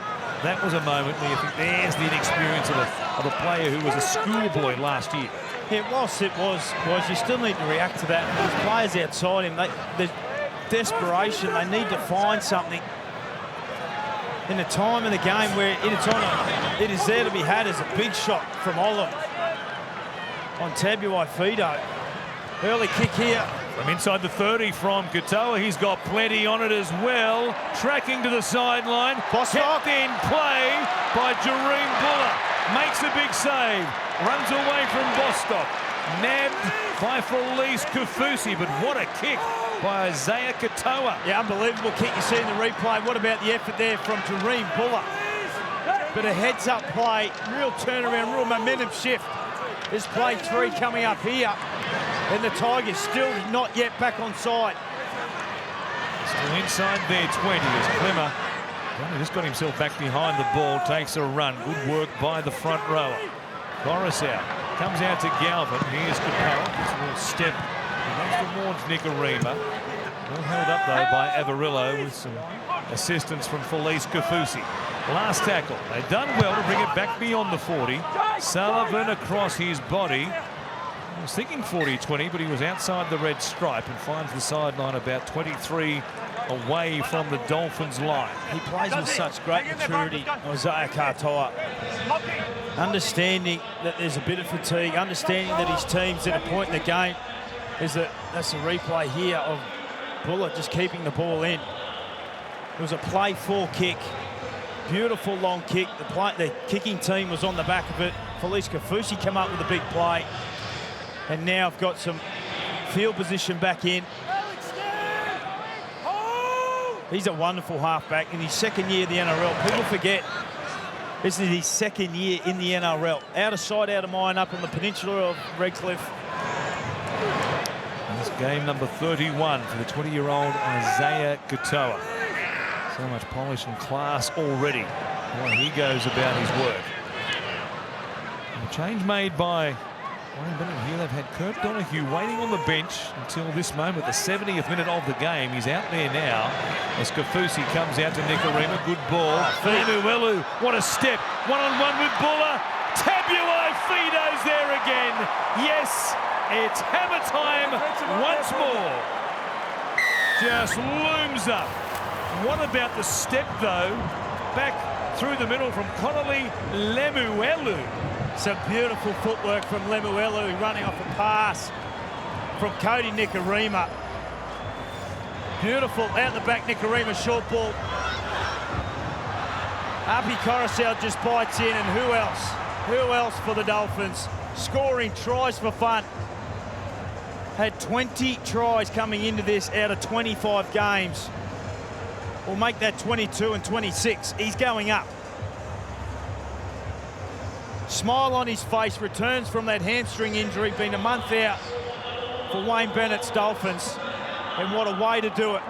that was a moment where you think there's the inexperience of a player who was a schoolboy last year. Yeah, whilst it was you still need to react to that. There's players outside him. There's desperation. They need to find something in the time of the game where it is there to be had as a big shot from Olam on Tabuai Fido. Early kick here. From inside the 30 from Katoa, he's got plenty on it as well. Tracking to the sideline. Kept in play by Jareem Buller. Makes a big save. Runs away from Bostock. Nabbed by Felice Kafusi, but what a kick by Isaiah Katoa. Yeah, unbelievable kick you see in the replay. What about the effort there from Jareem Buller? But a heads-up play, real turnaround, real momentum shift. There's play 3 coming up here. And the Tigers still not yet back on side. Still inside their 20 as Clemmer just got himself back behind the ball, takes a run. Good work by the front rower. Coruscant comes out to Galvin. Here's Capella. It's a little step. He goes towards Nicarima. Well held up though by Avarillo with some assistance from Felice Kafusi. Last tackle. They've done well to bring it back beyond the 40. Sullivan across his body. He was thinking 40-20, but he was outside the red stripe and finds the sideline about 23 away from the Dolphins line. He plays with such great maturity, Isaiah Katoa. Understanding that there's a bit of fatigue, understanding that his team's at a point in the game. That's a replay here of Buller just keeping the ball in. It was a play for kick. Beautiful long kick. The kicking team was on the back of it. Felice Kafusi came up with a big play. And now I've got some field position back in. He's a wonderful halfback in his second year in the NRL. People forget this is his second year in the NRL. Out of sight, out of mind, up on the peninsula of Redcliffe. It's game number 31 for the 20-year-old Isaiah Katoa. So much polish and class already. Well, he goes about his work. And a change made by Wayne Bennett here. They've had Kurt Donahue waiting on the bench until this moment, the 70th minute of the game. He's out there now as Kafusi comes out to Nikorima. Good ball. Lemuelu, what a step. One-on-one with Buller. Tabuai Fido's there again. Yes, it's hammer time once more. Just looms up. What about the step, though? Back through the middle from Connolly Lemuelu. Some beautiful footwork from Lemuelu, running off a pass from Cody Nikorima. Beautiful out the back, Nikorima short ball. Api Coruscant just bites in, and who else? Who else for the Dolphins? Scoring tries for fun. Had 20 tries coming into this out of 25 games. We'll make that 22 and 26. He's going up. Smile on his face, returns from that hamstring injury, been a month out for Wayne Bennett's Dolphins. And what a way to do it.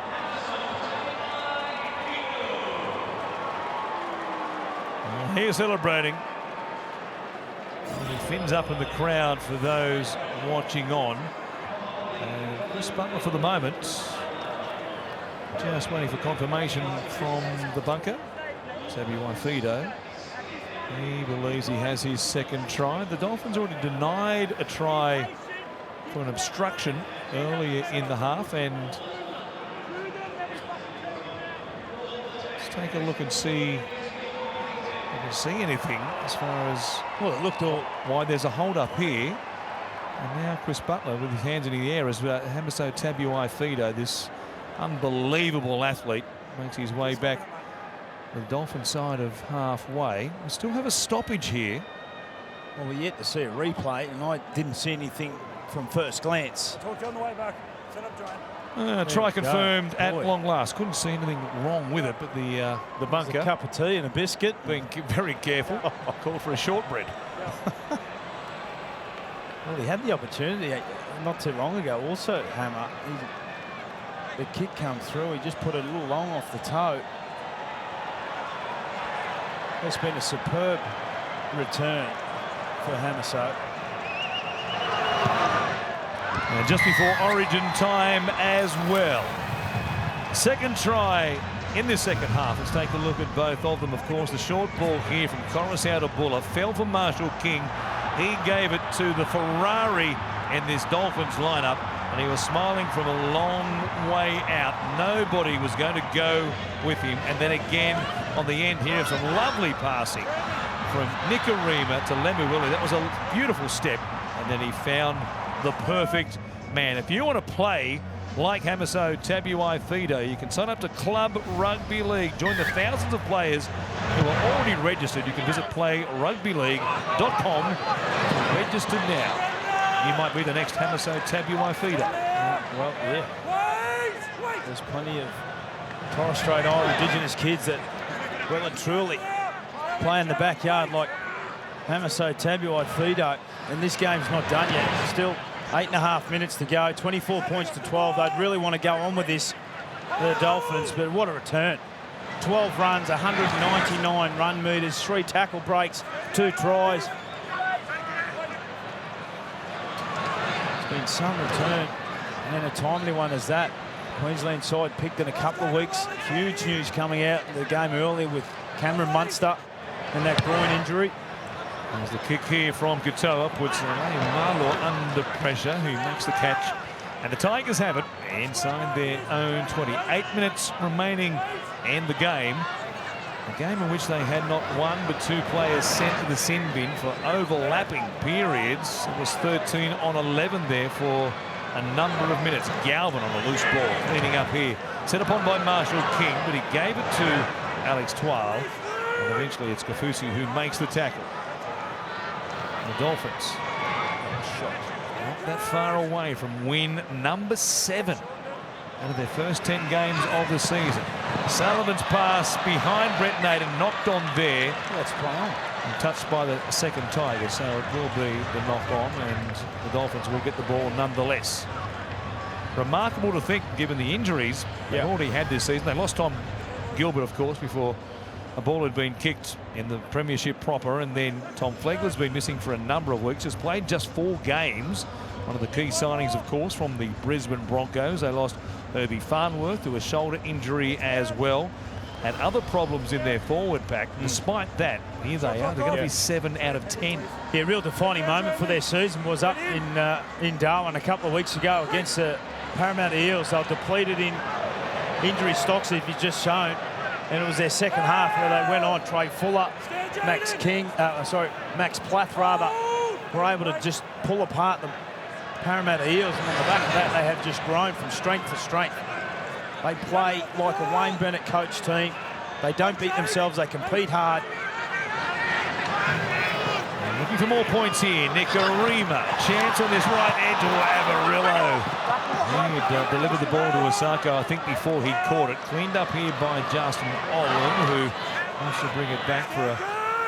Well, he's celebrating. And he fins up in the crowd for those watching on. And Chris Butler for the moment. Just waiting for confirmation from the bunker. Tabuai Fido. He believes he has his second try. The Dolphins already denied a try for an obstruction earlier in the half, and let's take a look and see if we can see anything as far as, well, it looked all why there's a hold up here. And now Chris Butler with his hands in the air as Hamiso Tabuai Fido, this unbelievable athlete, makes his way back the Dolphin side of halfway. We still have a stoppage here. Well, we're yet to see a replay, and I didn't see anything from first glance. I told you on the way back. Set up, John. Try confirmed at long last. Couldn't see anything wrong with it, but the bunker, a cup of tea and a biscuit, being very careful. Called for a shortbread. Well, he had the opportunity not too long ago. Also, Hammer, the kick comes through. He just put it a little long off the toe. It's been a superb return for Hamiso. And just before Origin time as well. Second try in this second half. Let's take a look at both of them. Of course, the short ball here from Coruscant to Buller fell for Marshall King. He gave it to the Ferrari in this Dolphins lineup, and he was smiling from a long way out. Nobody was going to go with him. And then again on the end here, some lovely passing from Nikorima to Lemuelu. That was a beautiful step, and then he found the perfect man. If you want to play like Hamiso Tabuai Fido, you can sign up to Club Rugby League. Join the thousands of players who are already registered. You can visit playrugbyleague.com to register now. You might be the next Hamiso Tabuai Fido. Well, yeah. There's plenty of Torres Strait Island Indigenous kids that well and truly play in the backyard like Hamiso Tabuai Fido. And this game's not done yet. Still 8.5 minutes to go. 24 points to 12. They'd really want to go on with this, the Dolphins, but what a return. 12 runs, 199 run meters, 3 tackle breaks, 2 tries. It's been some return, and a timely one as that. Queensland side picked in a couple of weeks. Huge news coming out in the game earlier with Cameron Munster and that groin injury. There's the kick here from Katoa, puts Marlo under pressure, who makes the catch. And the Tigers have it inside their own 20. 8 minutes remaining in the game. A game in which they had not one but two players sent to the sin bin for overlapping periods. It was 13 on 11 there for a number of minutes. Galvin on a loose ball, cleaning up here. Set upon by Marshall King, but he gave it to Alex Twal. And eventually it's Kafusi who makes the tackle. And the Dolphins, shot not that far away from win number 7 out of their first 10 games of the season. Sullivan's pass behind Brett Naden, knocked on there. Let's play on. And touched by the second Tiger, so it will be the knock on, and the Dolphins will get the ball nonetheless. Remarkable to think, given the injuries they've already had this season. They lost Tom Gilbert, of course, before a ball had been kicked in the premiership proper, and then Tom Flegler's been missing for a number of weeks. Has played just 4 games. One of the key signings, of course, from the Brisbane Broncos. They lost Herbie Farnworth to a shoulder injury as well. Had other problems in their forward pack. Despite that, here they are. They're going to be 7 out of 10. Yeah, real defining moment for their season was up in Darwin a couple of weeks ago against the Parramatta Eels. They were depleted in injury stocks, if you've just shown. And it was their second half where they went on. Trey Fuller, Max Plath rather, were able to just pull apart the Parramatta Eels, and on the back of that they have just grown from strength to strength. They play like a Wayne Bennett coach team. They don't beat themselves, they compete hard. And looking for more points here. Nicarima, chance on this right edge of Avarillo. He had delivered the ball to Osako, I think, before he caught it. Cleaned up here by Justin Olam, who wants to bring it back for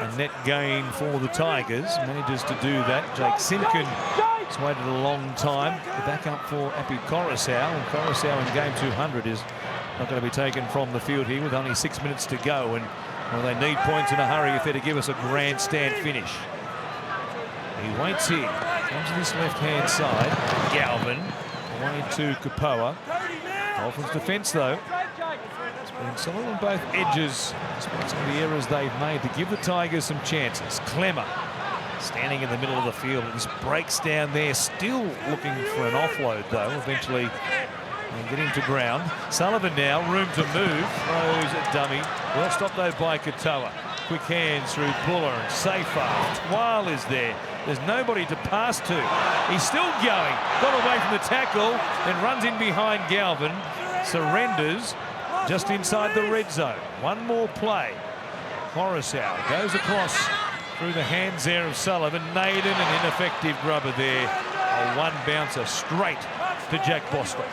a net gain for the Tigers. Manages to do that. Jake Simpkin has waited a long time to back up for Api Coruscant, and Coruscant in game 200 is not going to be taken from the field here with only 6 minutes to go, and well, they need points in a hurry if they're to give us a grandstand finish. He waits here, comes to this left-hand side. Galvin away to Kapoa. Dolphins defence though. It's been solid on both edges, despite some of the errors they've made, to give the Tigers some chances. Clemmer standing in the middle of the field. It just breaks down there, still looking for an offload though. Eventually and get him to ground. Sullivan now, room to move, throws a dummy. Well stopped though by Katoa. Quick hands through Buller and Seyfarth. Twal is there. There's nobody to pass to. He's still going. Got away from the tackle, then runs in behind Galvin. Surrenders just inside the red zone. One more play. Coruscant goes across through the hands there of Sullivan. Naden, an ineffective grubber there. A one bouncer straight to Jack Bostock.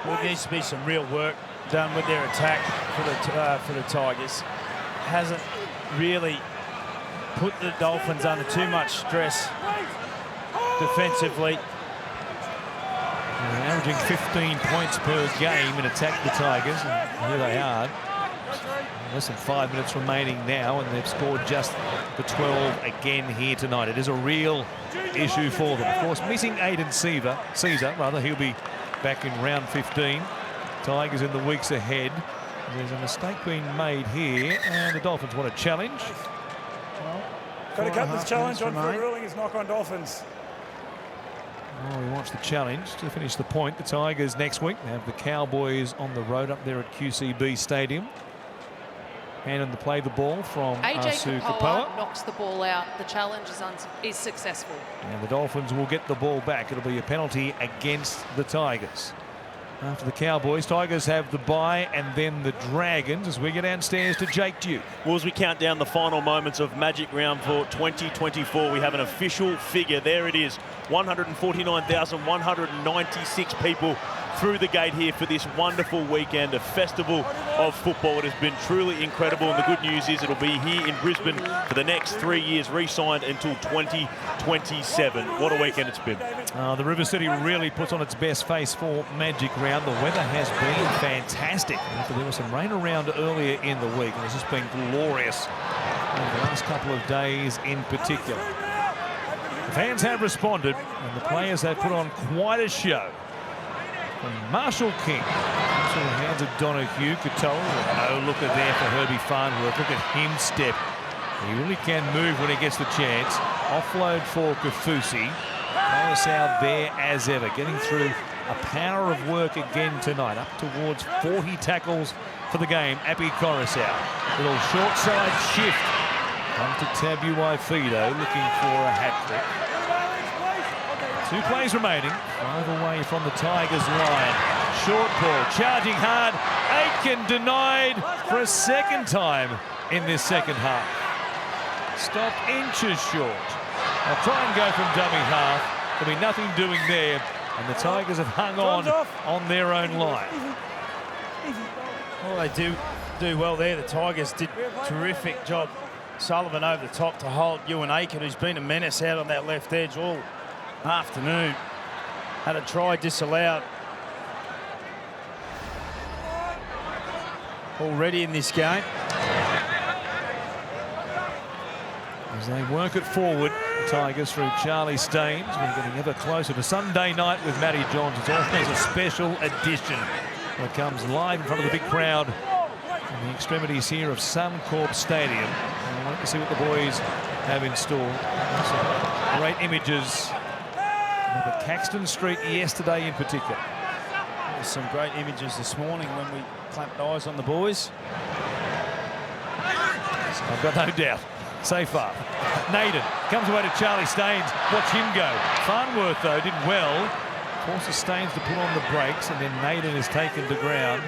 Well, there needs to be some real work done with their attack for the Tigers. Hasn't really put the Dolphins under too much stress defensively. They're averaging 15 points per game in attack, the Tigers, and here they are. Less than 5 minutes remaining now, and they've scored just the 12 again here tonight. It is a real issue for them. Of course, missing Aiden Caesar, he'll be back in round 15. Tigers in the weeks ahead. There's a mistake being made here, and the Dolphins want a challenge. Got to cut this challenge on for ruling his knock on Dolphins. Oh, he wants the challenge to finish the point. The Tigers next week have the Cowboys on the road up there at QCB Stadium. Handing the play the ball from AJ Kapoa. knocks the ball out. The challenge is successful. And the Dolphins will get the ball back. It'll be a penalty against the Tigers. After the Cowboys, Tigers have the bye and then the Dragons as we get downstairs to Jake Duke. Well, as we count down the final moments of Magic Round for 2024, we have an official figure. There it is, 149,196 people through the gate here for this wonderful weekend, a festival of football. It has been truly incredible, and the good news is it'll be here in Brisbane for the next 3 years, re-signed until 2027. What a weekend it's been. The River City really puts on its best face for Magic Round. The weather has been fantastic. There was some rain around earlier in the week, and it's just been glorious over the last couple of days in particular. The fans have responded, and the players have put on quite a show. From Marshall King to the hands of Donahue. Katoa, no looker there for Herbie Farnworth. Look at him step He really can move when he gets the chance. Offload for Kafusi. Coruscant there as ever, getting through a power of work again tonight. Up towards 40 tackles for the game. Api Coruscant. Little short side shift. On to Tabuai Fido, looking for a hat-trick. 2 plays remaining. 5 away from the Tigers line. Short ball, charging hard. Aitken denied for a second time in this second half. Stopped inches short. They'll try and go from dummy half. There'll be nothing doing there. And the Tigers have hung on their own line. Well, they do well there. The Tigers did a terrific job. Sullivan over the top to hold Ewan Aitken, who's been a menace out on that left edge all afternoon. Had a try disallowed already in this game. As they work it forward, the Tigers through Charlie Staines. We're getting ever closer to Sunday night with Matty Johns. It's always a special edition that comes live in front of the big crowd in the extremities here of Suncorp Stadium. And I want to see what the boys have in store. Some great images of Caxton Street yesterday in particular. There's some great images this morning when we clamped eyes on the boys. I've got no doubt. So far. Naden comes away to Charlie Staines. Watch him go. Farnworth, though, did well. Forces Staines to put on the brakes, and then Naden is taken to ground.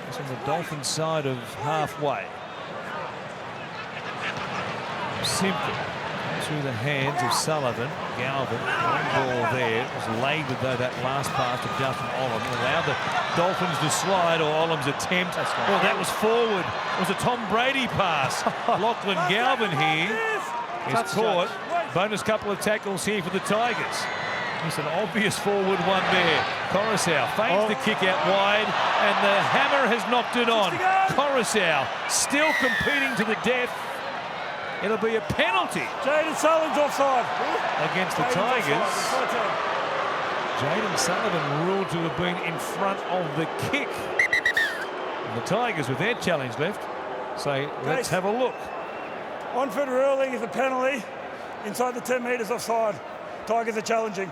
It's on the Dolphins side of halfway. Simple through the hands of Sullivan. Galvin, one ball there. It was laboured, though, that last pass to Justin Olam. Allowed the Dolphins to slide, or Olam's attempt. Oh, that was forward. It was a Tom Brady pass. Lachlan Galvin here is caught. Bonus couple of tackles here for the Tigers. It's an obvious forward one there. Coruscant feigns the kick out wide, and the hammer has knocked it on. Coruscant still competing to the death. It'll be a penalty. Jaden Sullivan's offside. Against the Tigers. Jaden Sullivan ruled to have been in front of the kick. And the Tigers, with their challenge left, say, let's have a look. 1 foot ruling is a penalty inside the 10 metres offside. Tigers are challenging.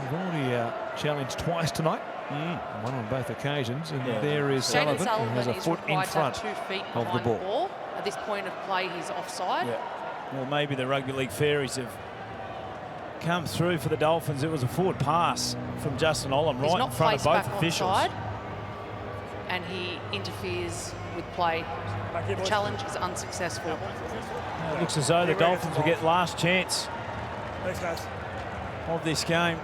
We've already challenged twice tonight. One on both occasions, and there is Jaden Sullivan, who has a foot in front 2 feet of the ball. At this point of play, he's offside. Yeah. Well, maybe the Rugby League fairies have come through for the Dolphins. It was a forward pass from Justin Olam right in front of both officials. Onside, and he interferes with play. The challenge is unsuccessful. It looks as though the Dolphins will get last chance Thanks, guys. of this game.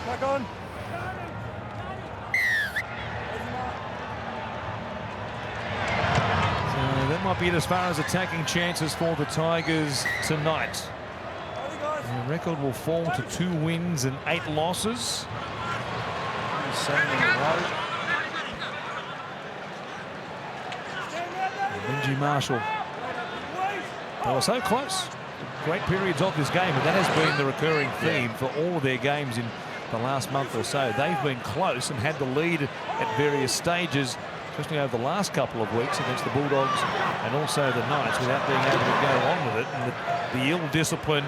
Back on. So that might be it as far as attacking chances for the Tigers tonight. The record will fall to 2 wins and 8 losses. 7 in a row. Benji Marshall. They were so close. Great periods of this game, but that has been the recurring theme for all of their games in the last month or so. They've been close and had the lead at various stages, especially over the last couple of weeks against the Bulldogs and also the Knights, without being able to go on with it. And the ill discipline,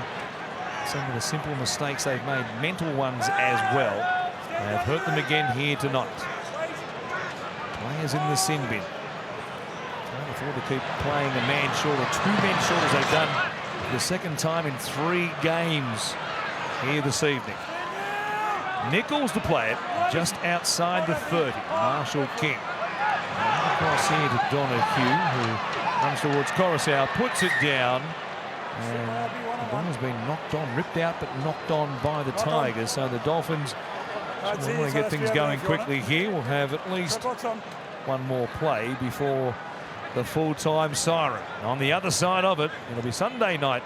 some of the simple mistakes they've made, mental ones as well, have hurt them again here tonight. Players in the sin bin. Can't afford to keep playing a man short or 2 men short as they've done for the second time in 3 games here this evening. Nichols to play it just outside the 30. Marshall King. Across here to Donahue, who runs towards Coruscant, puts it down. And the ball has been knocked on, ripped out, but knocked on by the Tigers. So the Dolphins want to get things going quickly here. We'll have at least one more play before the full-time siren. On the other side of it, it'll be Sunday night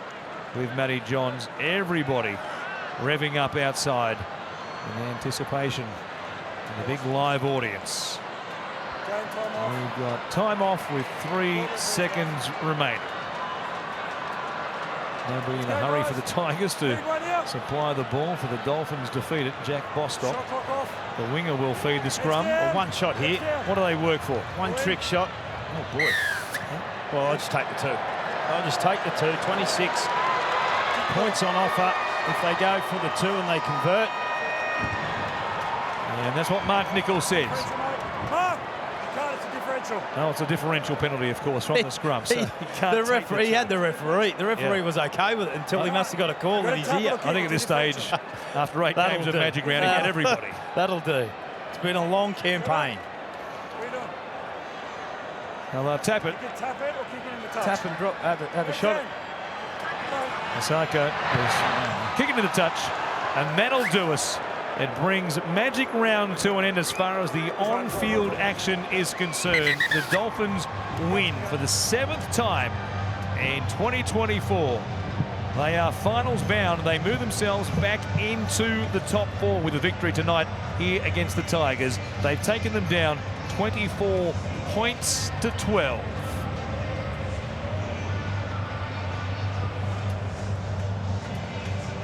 with Matty Johns. Everybody revving up outside in anticipation of the big live audience. We've got time off with 3 seconds remaining. They'll be in a hurry for the Tigers to supply the ball for the Dolphins defeated. Jack Bostock, the winger, will feed the scrum. Well, one shot here. What do they work for? One trick shot. Oh boy. Well, I'll just take the 2. I'll just take the 2. 26 points on offer if they go for the 2 and they convert. And that's what Mark Nichols says. Mark, it's a differential. No, it's a differential penalty, of course, from the scrum. So The referee had the referee. The referee was okay with it until he must have got a call in his ear. I think at this stage, after 8 That'll games of do. Magic Round, he had everybody. That'll do. It's been a long campaign. What are you doing? They'll tap it. You can tap it or kick it in the touch. Tap and drop, have a shot. Osaka is kicking to the touch, and that'll do us. It brings Magic Round to an end as far as the on-field action is concerned. The Dolphins win for the 7th time in 2024. They are finals bound. They move themselves back into the top 4 with a victory tonight here against the Tigers. They've taken them down 24 points to 12.